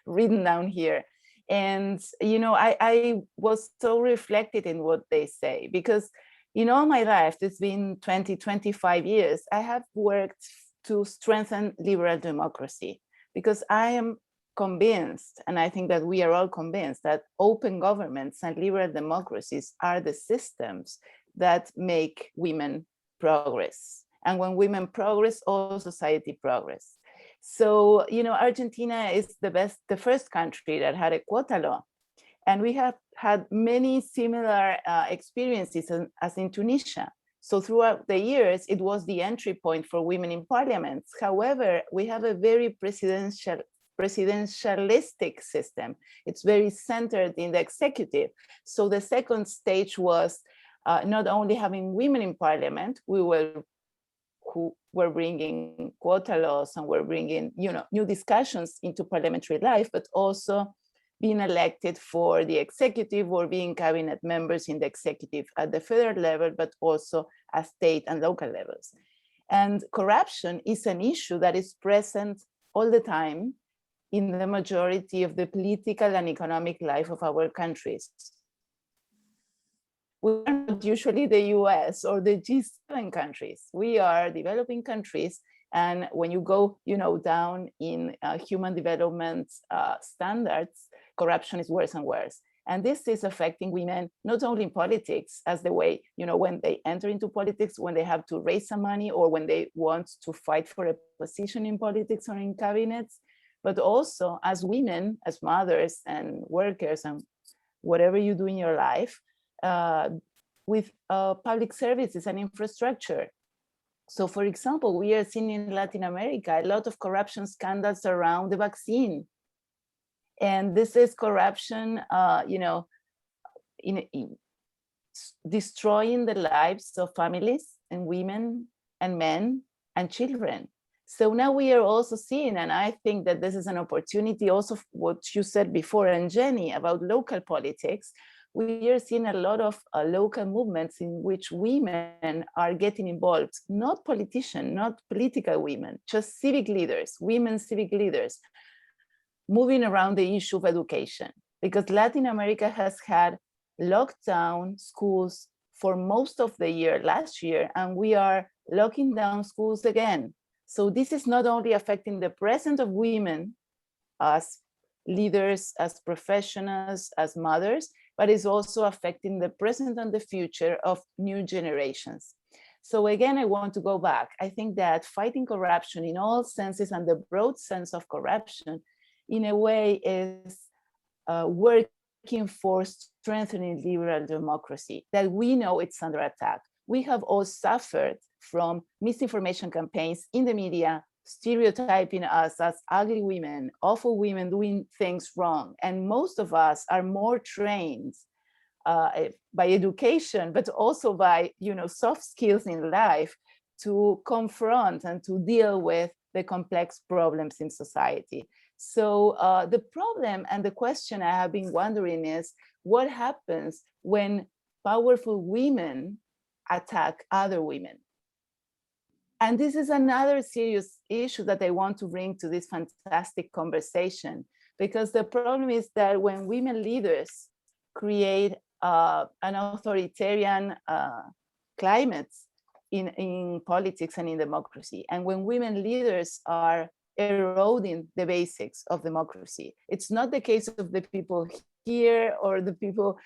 written down here. And, I was so reflected in what they say, because in all my life, it's been 25 years, I have worked to strengthen liberal democracy, because I am convinced, and I think that we are all convinced, that open governments and liberal democracies are the systems that make women progress. And when women progress, all society progress. So, Argentina is the first country that had a quota law. And we have had many similar experiences as in Tunisia. So throughout the years, it was the entry point for women in parliaments. However, we have a very presidentialistic system. It's very centered in the executive. So the second stage was not only having women in parliament, who were bringing quota laws and were bringing new discussions into parliamentary life, but also being elected for the executive or being cabinet members in the executive at the federal level, but also at state and local levels. And corruption is an issue that is present all the time in the majority of the political and economic life of our countries. we're not usually the US or the G7 countries. We are developing countries. And when you go, down in human development standards, corruption is worse and worse. And this is affecting women, not only in politics, as the way, when they enter into politics, when they have to raise some money, or when they want to fight for a position in politics or in cabinets, but also as women, as mothers and workers and whatever you do in your life, with public services and infrastructure. So for example, we are seeing in Latin America a lot of corruption scandals around the vaccine. And this is corruption, in destroying the lives of families and women and men and children. So now we are also seeing, and I think that this is an opportunity also what you said before, and Jenny, about local politics. We are seeing a lot of local movements in which women are getting involved, not politicians, not political women, just civic leaders, women civic leaders, moving around the issue of education. Because Latin America has had locked down schools for most of the year last year, and we are locking down schools again. So this is not only affecting the present of women as leaders, as professionals, as mothers, but is also affecting the present and the future of new generations. So again, I want to go back. I think that fighting corruption in all senses, and the broad sense of corruption, in a way is working for strengthening liberal democracy, that we know it's under attack. We have all suffered from misinformation campaigns in the media, stereotyping us as ugly women, awful women doing things wrong. And most of us are more trained by education, but also by soft skills in life to confront and to deal with the complex problems in society. So the problem and the question I have been wondering is, what happens when powerful women attack other women? And this is another serious issue that I want to bring to this fantastic conversation, because the problem is that when women leaders create an authoritarian climate in politics and in democracy, and when women leaders are eroding the basics of democracy, it's not the case of the people here or the people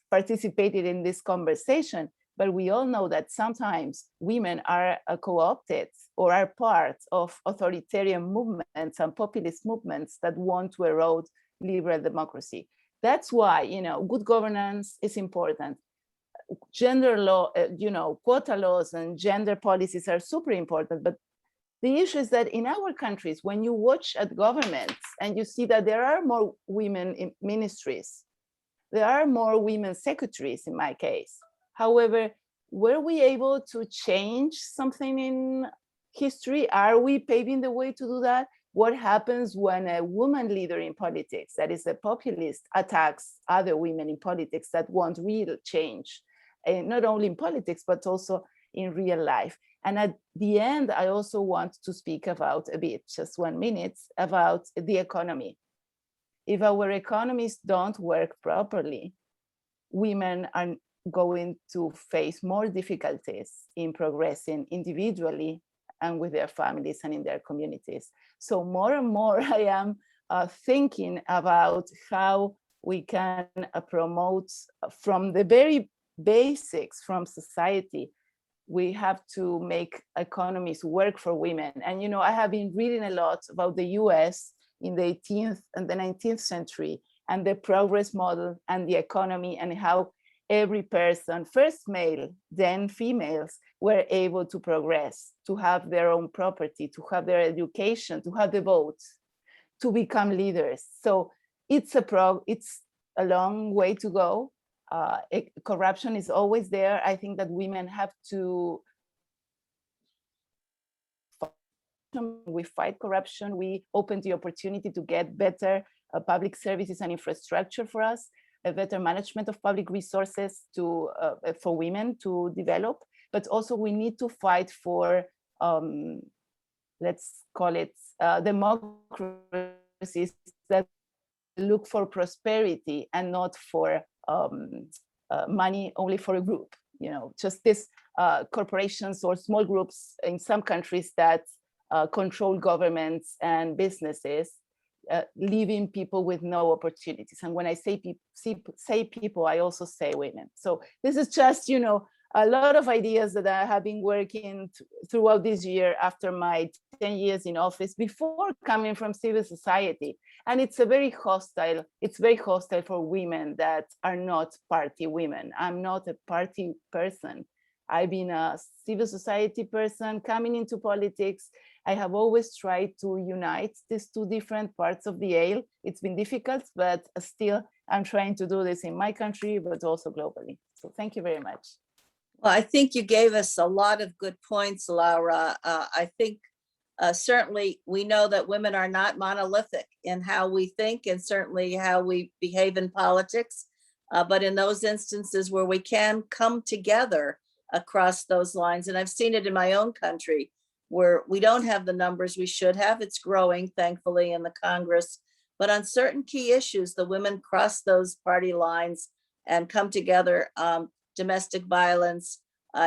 participated in this conversation. But we all know that sometimes women are co-opted or are part of authoritarian movements and populist movements that want to erode liberal democracy. That's why, good governance is important. Gender law, quota laws and gender policies are super important. But the issue is that in our countries, when you watch at governments and you see that there are more women in ministries, there are more women secretaries in my case. However, were we able to change something in history? Are we paving the way to do that? What happens when a woman leader in politics, that is a populist, attacks other women in politics that want real change, not only in politics, but also in real life? And at the end, I also want to speak about a bit, just 1 minute, about the economy. If our economies don't work properly, women are going to face more difficulties in progressing individually and with their families and in their communities. So more and more I am thinking about how we can promote from the very basics from society. We have to make economies work for women. And I have been reading a lot about the US in the 18th and the 19th century, and the progress model and the economy, and how every person, first male, then females, were able to progress, to have their own property, to have their education, to have the vote, to become leaders. So it's a long way to go. Corruption is always there. I think that women have to we fight corruption. We open the opportunity to get better public services and infrastructure for us, a better management of public resources for women to develop. But also we need to fight for, let's call it democracies that look for prosperity and not for money only for a group, you know, just this corporations or small groups in some countries that control governments and businesses, leaving people with no opportunities. And when I say people, I also say women. So this is just, you know, a lot of ideas that I have been working throughout this year after my 10 years in office, before coming from civil society. And it's very hostile for women that are not party women. I'm not a party person. I've been a civil society person coming into politics. I have always tried to unite these two different parts of the aisle. It's been difficult, but still I'm trying to do this in my country, but also globally. So thank you very much. Well, I think you gave us a lot of good points, Laura. I think certainly we know that women are not monolithic in how we think and certainly how we behave in politics. But in those instances where we can come together across those lines, and I've seen it in my own country where we don't have the numbers we should have. It's growing, thankfully, in the Congress. But on certain key issues, the women cross those party lines and come together. Domestic violence,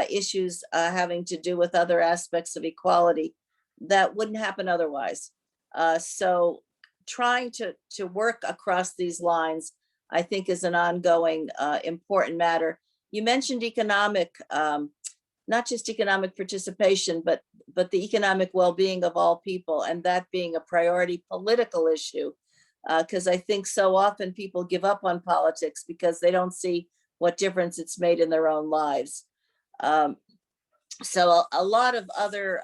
issues having to do with other aspects of equality that wouldn't happen otherwise. So trying to work across these lines, I think, is an ongoing important matter. You mentioned economic, not just economic participation, but the economic well-being of all people, and that being a priority political issue. Because I think so often people give up on politics because they don't see what difference it's made in their own lives. So a lot of other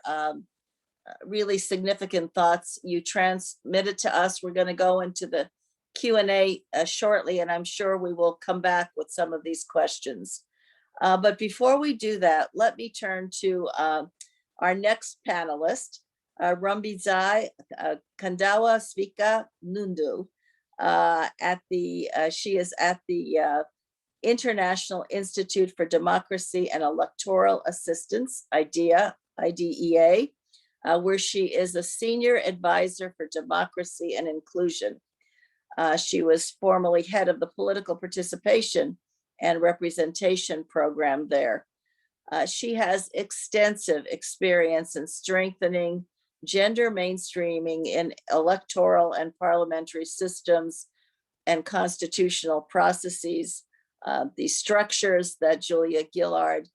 really significant thoughts you transmitted to us. We're going to go into the Q&A shortly, and I'm sure we will come back with some of these questions. But before we do that, let me turn to our next panelist, Rumbizai Kandawa Svika Nundu. She is at the International Institute for Democracy and Electoral Assistance, IDEA, where she is a senior advisor for democracy and inclusion. She was formerly head of the political participation and representation program there. She has extensive experience in strengthening gender mainstreaming in electoral and parliamentary systems and constitutional processes, the structures that Julia Gillard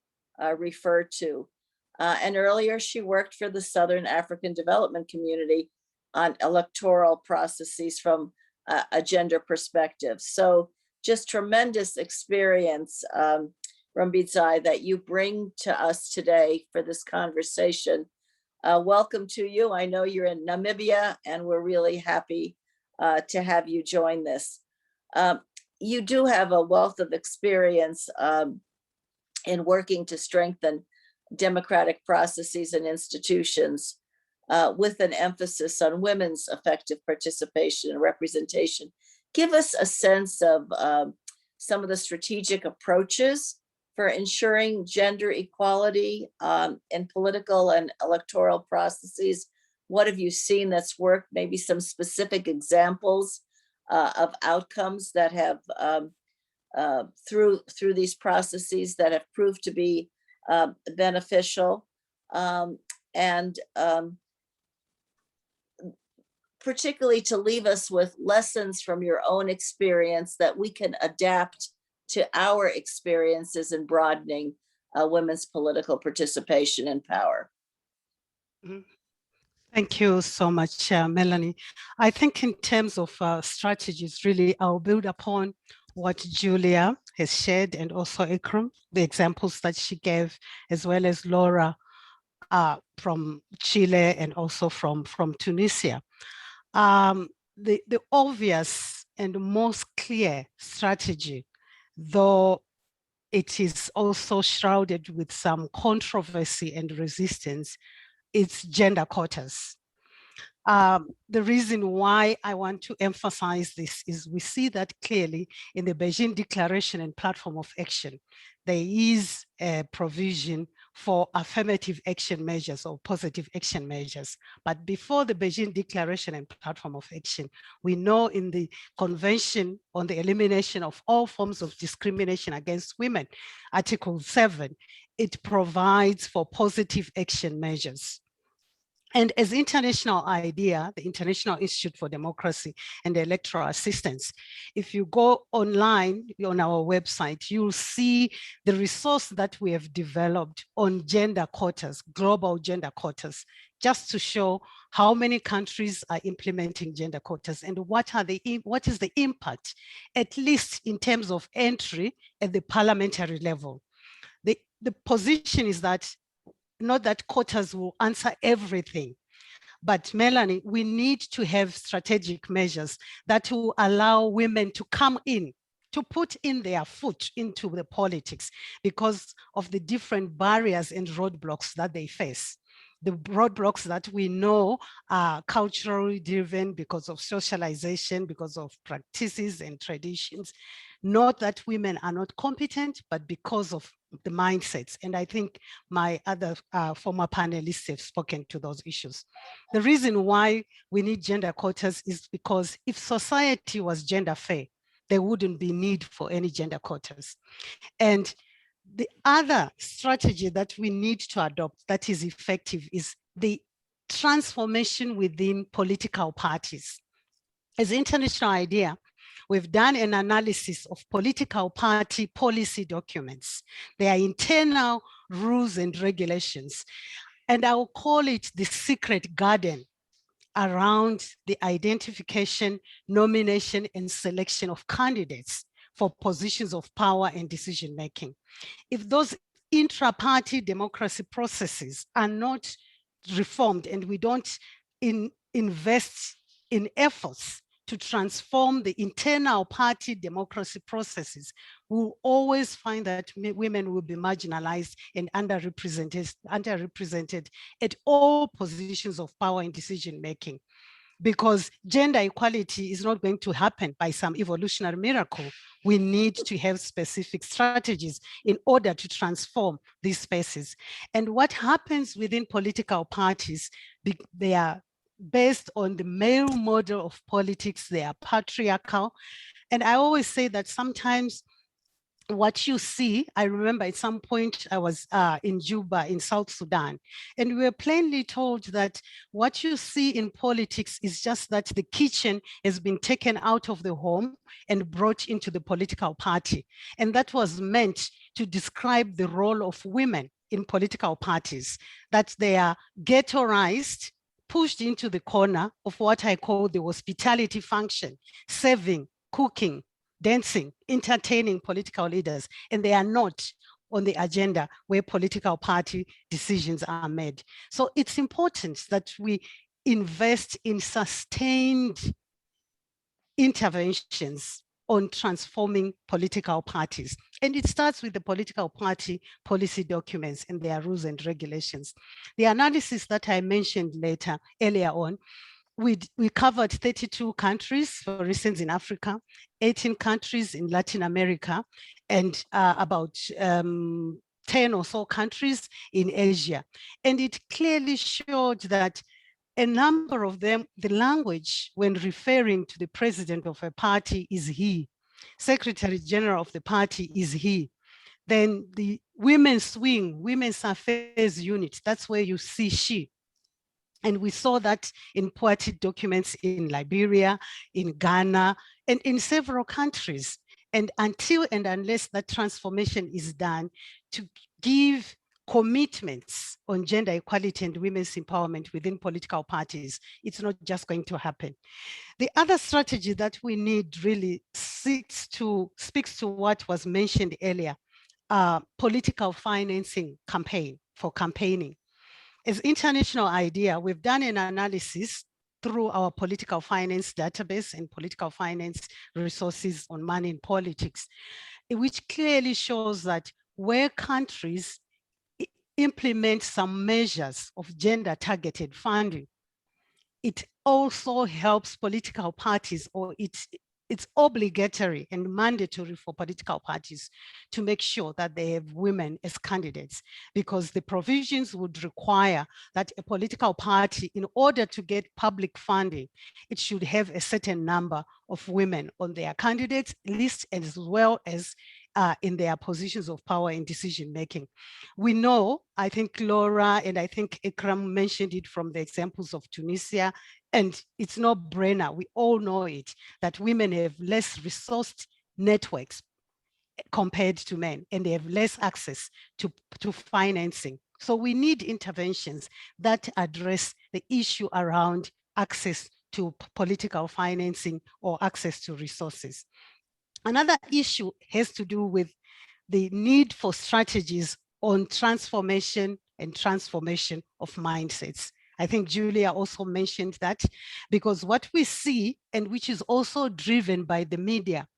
referred to. And earlier, she worked for the Southern African Development Community on electoral processes from a gender perspective. So just tremendous experience, Rumbizai, that you bring to us today for this conversation. Welcome to you. I know you're in Namibia, and we're really happy to have you join this. You do have a wealth of experience in working to strengthen democratic processes and institutions with an emphasis on women's effective participation and representation. Give us a sense of some of the strategic approaches for ensuring gender equality in political and electoral processes. What have you seen that's worked? Maybe some specific examples of outcomes that have through these processes that have proved to be beneficial, and particularly to leave us with lessons from your own experience that we can adapt to our experiences in broadening women's political participation and power. Thank you so much, Melanie. I think in terms of strategies, really, I'll build upon what Julia has shared, and also Ikram, the examples that she gave, as well as Laura from Chile and also from Tunisia. The obvious and most clear strategy, though it is also shrouded with some controversy and resistance, it's gender quotas. The reason why I want to emphasize this is we see that clearly in the Beijing Declaration and Platform of Action. There is a provision for affirmative action measures or positive action measures. But before the Beijing Declaration and Platform of Action, we know in the Convention on the Elimination of All Forms of Discrimination Against Women, Article 7, it provides for positive action measures. And as international idea, the International Institute for Democracy and Electoral Assistance, if you go online on our website, you'll see the resource that we have developed on gender quotas, global gender quotas, just to show how many countries are implementing gender quotas and what is the impact, at least in terms of entry at the parliamentary level. The position is that not that quotas will answer everything, but Melanie, we need to have strategic measures that will allow women to come in, to put in their foot into the politics because of the different barriers and roadblocks that they face. The roadblocks that we know are culturally driven because of socialization, because of practices and traditions. Not that women are not competent, but because of the mindsets. And I think my other former panelists have spoken to those issues. The reason why we need gender quotas is because if society was gender fair, there wouldn't be need for any gender quotas. And the other strategy that we need to adopt that is effective is the transformation within political parties. As an international idea, we've done an analysis of political party policy documents, their internal rules and regulations, and I'll call it the secret garden around the identification, nomination, and selection of candidates for positions of power and decision-making. If those intra-party democracy processes are not reformed and we don't invest in efforts to transform the internal party democracy processes, we'll always find that women will be marginalized and underrepresented at all positions of power and decision-making. Because gender equality is not going to happen by some evolutionary miracle. We need to have specific strategies in order to transform these spaces. And what happens within political parties, they are based on the male model of politics, they are patriarchal. And I always say that sometimes what you see, I remember at some point I was in Juba in South Sudan, and we were plainly told that what you see in politics is just that the kitchen has been taken out of the home and brought into the political party. And that was meant to describe the role of women in political parties, that they are ghettoized, pushed into the corner of what I call the hospitality function, serving, cooking, dancing, entertaining political leaders, and they are not on the agenda where political party decisions are made. So it's important that we invest in sustained interventions on transforming political parties. And it starts with the political party policy documents and their rules and regulations. The analysis that I mentioned earlier on, we covered 32 countries, for instance, in Africa, 18 countries in Latin America, and about 10 or so countries in Asia. And it clearly showed that a number of them, the language when referring to the president of a party is he, secretary general of the party is he. Then the women's wing, women's affairs unit, that's where you see she. And we saw that in party documents in Liberia, in Ghana, and in several countries. And until and unless that transformation is done to give commitments on gender equality and women's empowerment within political parties, it's not just going to happen. The other strategy that we need really speaks to what was mentioned earlier, political financing campaign for campaigning. As international idea, we've done an analysis through our political finance database and political finance resources on money in politics, which clearly shows that where countries implement some measures of gender targeted funding, it also helps political parties, or it it's obligatory and mandatory for political parties to make sure that they have women as candidates, because the provisions would require that a political party, in order to get public funding, it should have a certain number of women on their candidates list, as well as in their positions of power in decision making. We know, I think Laura and I think Ikram mentioned it from the examples of Tunisia, and it's no brainer, we all know it, that women have less resourced networks compared to men, and they have less access to financing. So we need interventions that address the issue around access to political financing or access to resources. Another issue has to do with the need for strategies on transformation of mindsets. I think Julia also mentioned that, because what we see, and which is also driven by the media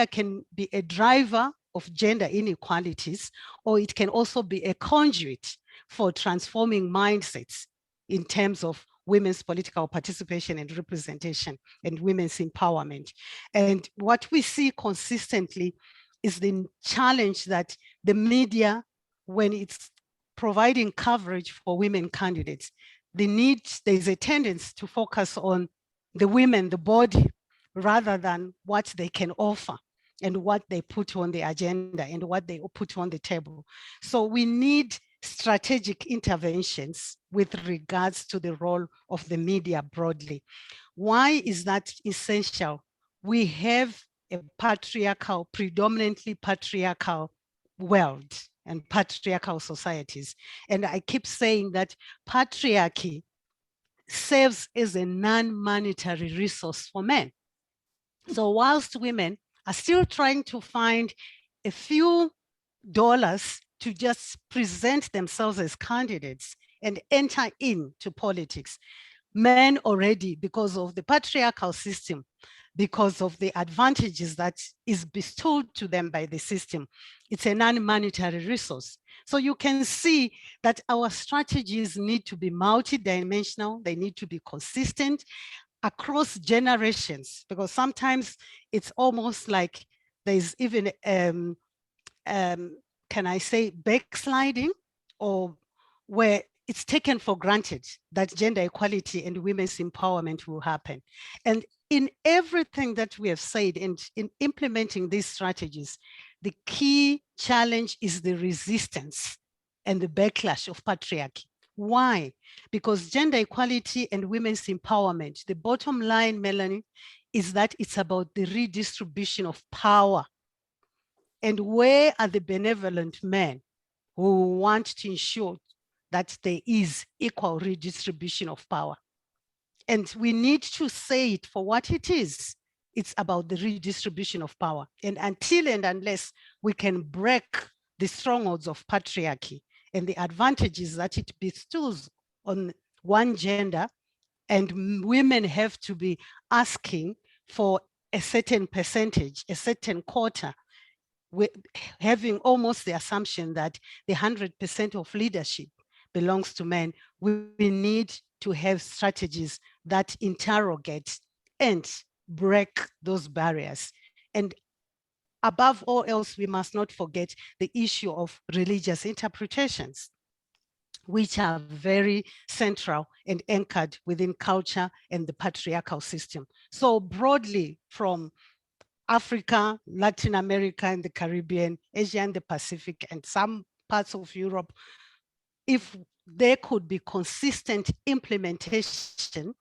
can be a driver of gender inequalities, or it can also be a conduit for transforming mindsets in terms of women's political participation and representation and women's empowerment. And what we see consistently is the challenge that the media, when it's providing coverage for women candidates, there's a tendency to focus on the women, the body, rather than what they can offer and what they put on the agenda and what they put on the table. So we need strategic interventions with regards to the role of the media broadly. Why is that essential? We have a patriarchal, predominantly patriarchal world and patriarchal societies. And I keep saying that patriarchy serves as a non-monetary resource for men. So whilst women are still trying to find a few dollars to just present themselves as candidates and enter into politics, men already, because of the patriarchal system, because of the advantages that is bestowed to them by the system, it's a non-monetary resource. So you can see that our strategies need to be multidimensional, they need to be consistent across generations, because sometimes it's almost like there's even, can I say, backsliding, or where it's taken for granted that gender equality and women's empowerment will happen. And in everything that we have said and in implementing these strategies, the key challenge is the resistance and the backlash of patriarchy. Why? Because gender equality and women's empowerment, the bottom line, Melanie, is that it's about the redistribution of power. And where are the benevolent men who want to ensure that there is equal redistribution of power? And we need to say it for what it is. It's about the redistribution of power. And until and unless we can break the strongholds of patriarchy and the advantages that it bestows on one gender, and women have to be asking for a certain percentage, a certain quota, having almost the assumption that the 100% of leadership belongs to men, we need to have strategies that interrogate and break those barriers. And above all else, we must not forget the issue of religious interpretations, which are very central and anchored within culture and the patriarchal system. So broadly, from Africa, Latin America, and the Caribbean, Asia and the Pacific, and some parts of Europe, if there could be consistent implementation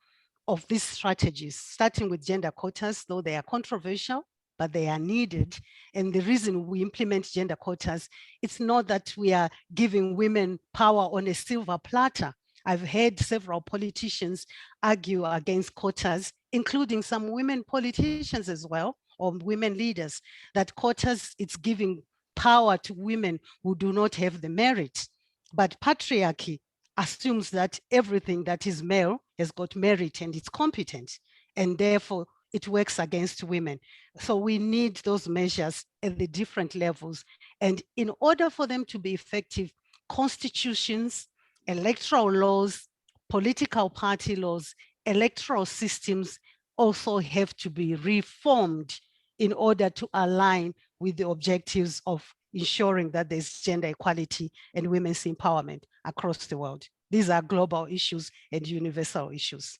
of these strategies, starting with gender quotas, though they are controversial, but they are needed. And the reason we implement gender quotas, it's not that we are giving women power on a silver platter. I've heard several politicians argue against quotas, including some women politicians as well, or women leaders, that quotas, it's giving power to women who do not have the merit. But patriarchy assumes that everything that is male has got merit and it's competent, and therefore it works against women. So we need those measures at the different levels. And in order for them to be effective, constitutions, electoral laws, political party laws, electoral systems also have to be reformed in order to align with the objectives of ensuring that there's gender equality and women's empowerment across the world. These are global issues and universal issues.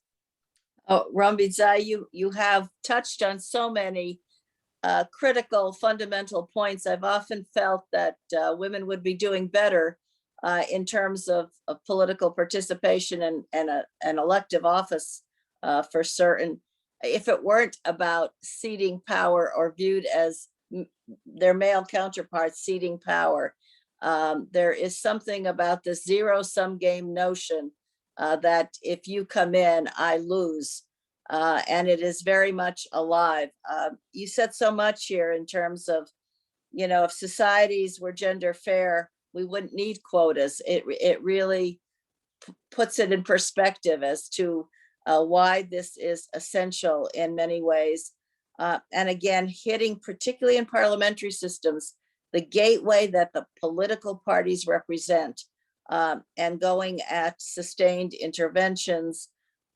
Oh, Rambizai, you have touched on so many critical, fundamental points. I've often felt that women would be doing better in terms of political participation and an elective office for certain, if it weren't about ceding power or viewed as their male counterparts ceding power. There is something about this zero-sum game notion that if you come in, I lose. And it is very much alive. You said so much here in terms of, you know, if societies were gender fair, we wouldn't need quotas. It really puts it in perspective as to why this is essential in many ways. And again, hitting particularly in parliamentary systems, the gateway that the political parties represent, and going at sustained interventions,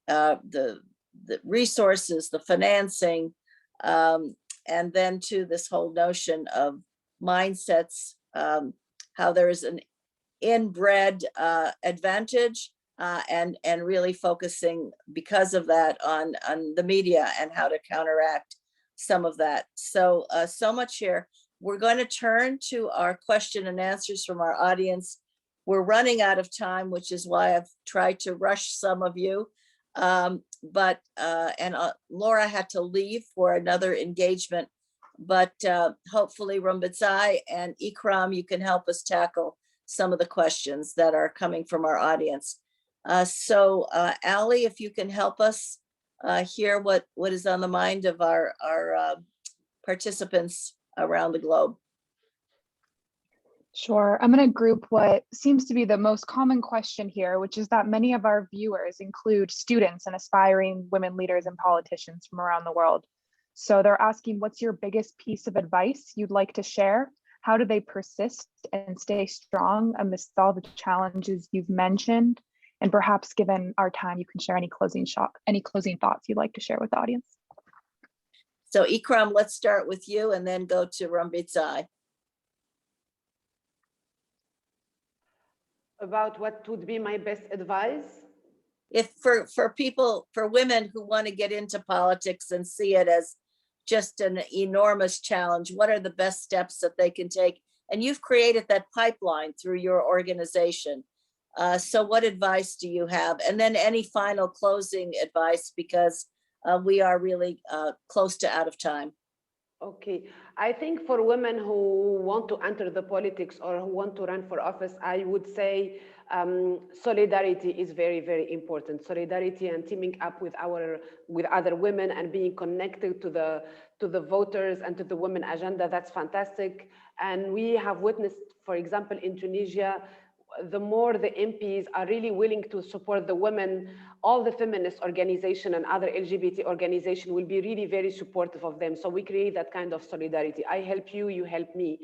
the resources, the financing, and then to this whole notion of mindsets, how there is an inbred advantage, and really focusing because of that on the media and how to counteract some of that. So so much here. We're going to turn to our question and answers from our audience. We're running out of time, which is why I've tried to rush some of you. But Laura had to leave for another engagement, but hopefully Rambizai and Ikram, you can help us tackle some of the questions that are coming from our audience. So Ali, if you can help us hear what is on the mind of our participants around the globe. Sure. I'm going to group what seems to be the most common question here, which is that many of our viewers include students and aspiring women leaders and politicians from around the world. So they're asking, what's your biggest piece of advice you'd like to share? How do they persist and stay strong amidst all the challenges you've mentioned? And perhaps given our time, you can share any closing thoughts you'd like to share with the audience. So Ikram, let's start with you and then go to Rambizai. About what would be my best advice? If for people, for women who want to get into politics and see it as just an enormous challenge, what are the best steps that they can take? And you've created that pipeline through your organization. So what advice do you have? And then any final closing advice, because we are really close to out of time. Okay, I think for women who want to enter the politics or who want to run for office, I would say solidarity is very, very important. Solidarity and teaming up with other women and being connected to the voters and to the women agenda, that's fantastic. And we have witnessed, for example, in Tunisia, the more the MPs are really willing to support the women, all the feminist organization and other LGBT organization will be really very supportive of them. So we create that kind of solidarity. I help you, you help me.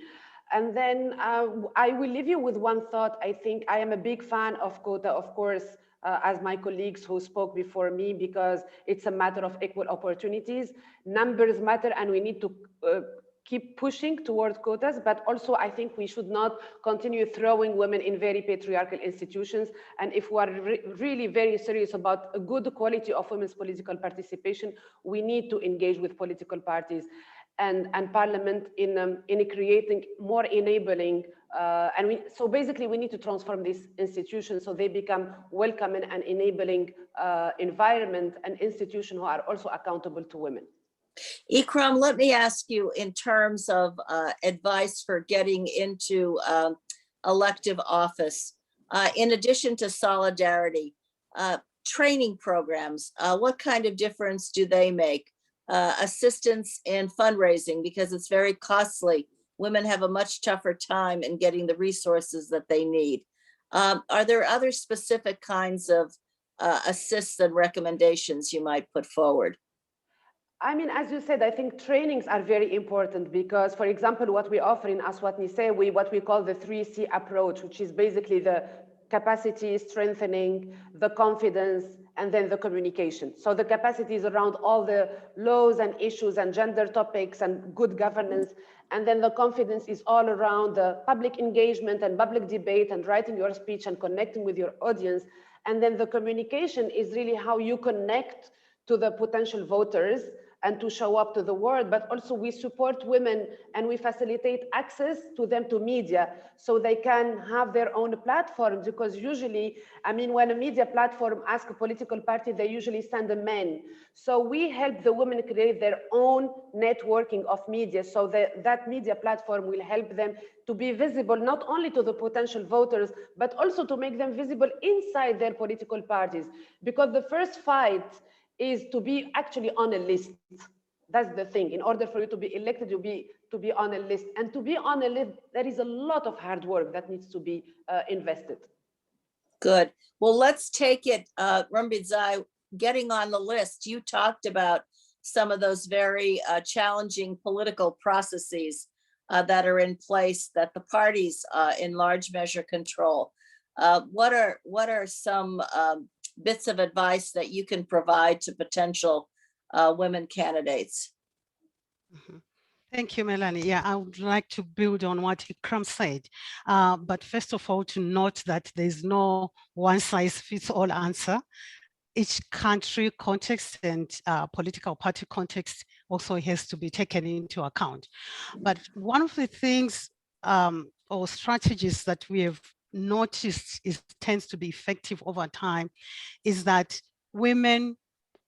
And then I will leave you with one thought. I think I am a big fan of quota, of course, as my colleagues who spoke before me, because it's a matter of equal opportunities. Numbers matter, and we need to keep pushing towards quotas, but also I think we should not continue throwing women in very patriarchal institutions. And if we are really very serious about a good quality of women's political participation, we need to engage with political parties and parliament in creating more enabling, so basically we need to transform these institutions so they become welcoming and enabling environment and institutions who are also accountable to women. Ikram, let me ask you in terms of advice for getting into elective office. In addition to solidarity, training programs, what kind of difference do they make? Assistance in fundraising, because it's very costly. Women have a much tougher time in getting the resources that they need. Are there other specific kinds of assists and recommendations you might put forward? I mean, as you said, I think trainings are very important because, for example, what we offer in Aswat Nise, what we call the 3C approach, which is basically the capacity strengthening, the confidence, and then the communication. So the capacity is around all the laws and issues and gender topics and good governance. And then the confidence is all around the public engagement and public debate and writing your speech and connecting with your audience. And then the communication is really how you connect to the potential voters and to show up to the world, but also we support women and we facilitate access to them to media so they can have their own platforms, because usually, I mean, when a media platform asks a political party, they usually send a man. So we help the women create their own networking of media so that media platform will help them to be visible, not only to the potential voters, but also to make them visible inside their political parties. Because the first fight is to be actually on a list. That's the thing. In order for you to be elected, to be on a list. And to be on a list, there is a lot of hard work that needs to be invested. Good. Well, let's take it, Rumbidzai, getting on the list. You talked about some of those very challenging political processes that are in place that the parties in large measure control. What are some bits of advice that you can provide to potential women candidates? Mhm. Thank you, Melanie. Yeah, I would like to build on what Ikram said. But first of all, to note that there's no one size fits all answer. Each country context and political party context also has to be taken into account. But one of the things or strategies that we have noticed tends to be effective over time is that women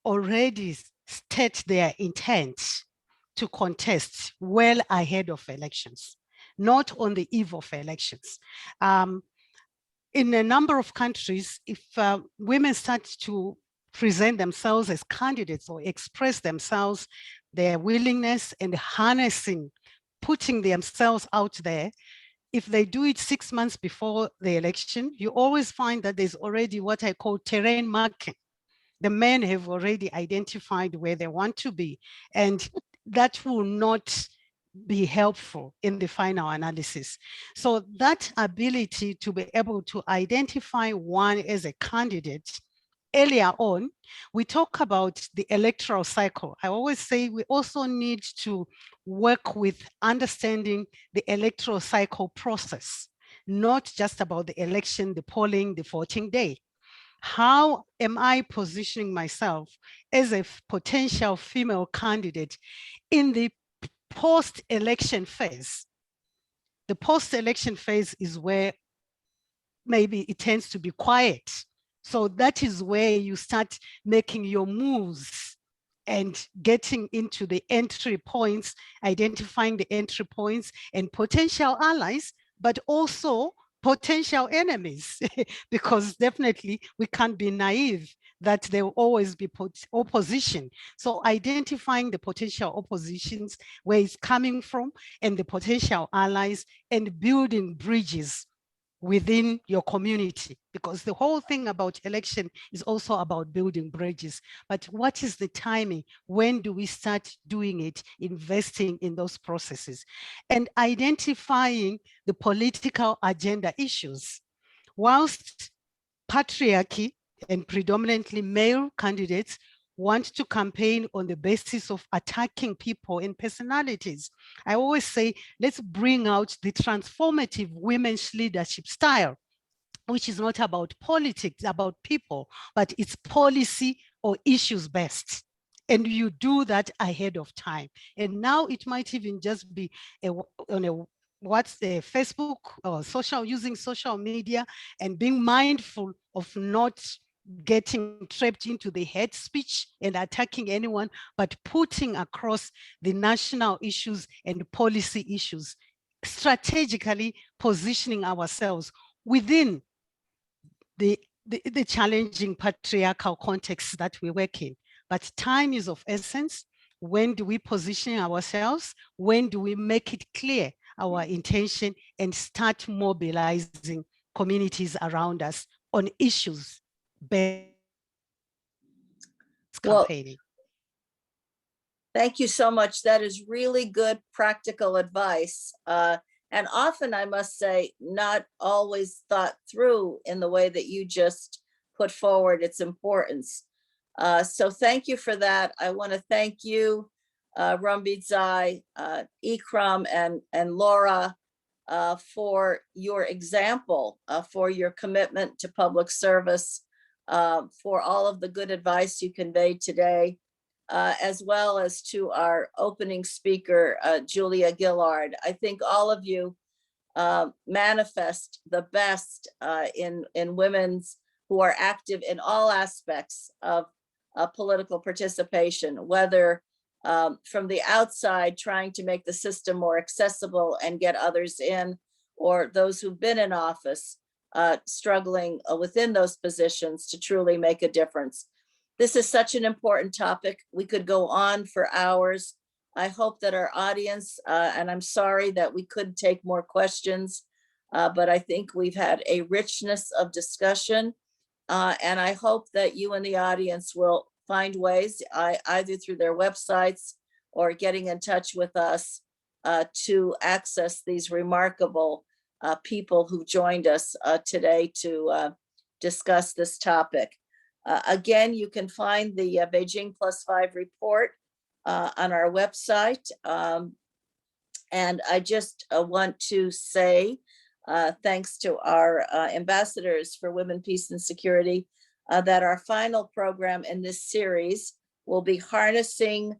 already state their intent to contest well ahead of elections, not on the eve of elections. In a number of countries, if women start to present themselves as candidates or express themselves, their willingness and harnessing, putting themselves out there, if they do it 6 months before the election, you always find that there's already what I call terrain marking. The men have already identified where they want to be, and that will not be helpful in the final analysis. So that ability to be able to identify one as a candidate earlier on, we talk about the electoral cycle. I always say we also need to work with understanding the electoral cycle process, not just about the election, the polling, the voting day. How am I positioning myself as a potential female candidate in the post-election phase? The post-election phase is where maybe it tends to be quiet. So that is where you start making your moves and getting into the entry points, identifying the entry points and potential allies, but also potential enemies, because definitely we can't be naive that there will always be opposition. So identifying the potential oppositions, where it's coming from, and the potential allies, and building bridges within your community, because the whole thing about election is also about building bridges. But what is the timing? When do we start doing it, investing in those processes and identifying the political agenda issues? Whilst patriarchy and predominantly male candidates want to campaign on the basis of attacking people and personalities, I always say, let's bring out the transformative women's leadership style, which is not about politics, about people, but it's policy or issues based. And you do that ahead of time. And now it might even just be on a Facebook or using social media, and being mindful of not getting trapped into the hate speech and attacking anyone, but putting across the national issues and policy issues, strategically positioning ourselves within the challenging patriarchal context that we work in. But time is of essence. When do we position ourselves? When do we make it clear our intention and start mobilizing communities around us on issues based campaigning? Thank you so much. That is really good practical advice. And often, I must say, not always thought through in the way that you just put forward its importance. So thank you for that. I want to thank you, Rumbid Zai, Ikram, and Laura, for your example, for your commitment to public service, for all of the good advice you conveyed today, as well as to our opening speaker, Julia Gillard. I think all of you manifest the best in women's who are active in all aspects of political participation, whether from the outside trying to make the system more accessible and get others in, or those who've been in office struggling within those positions to truly make a difference. This is such an important topic. We could go on for hours. I hope that our audience, and I'm sorry that we couldn't take more questions, but I think we've had a richness of discussion. And I hope that you and the audience will find ways, either through their websites or getting in touch with us, to access these remarkable people who joined us today to discuss this topic. Again, you can find the Beijing +5 report on our website. And I just want to say, thanks to our ambassadors for women, peace, and security, that our final program in this series will be harnessing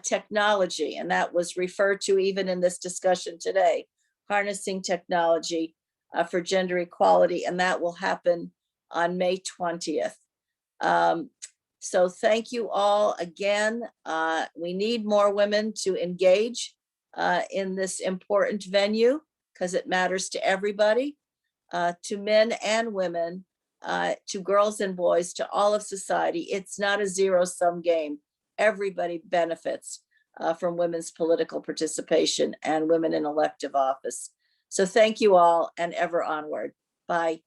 technology. And that was referred to even in this discussion today, harnessing technology for gender equality. And that will happen on May 20th. So thank you all again. We need more women to engage in this important venue because it matters to everybody, to men and women, to girls and boys, to all of society. It's not a zero-sum game. Everybody benefits from women's political participation and women in elective office. So thank you all, and ever onward. Bye.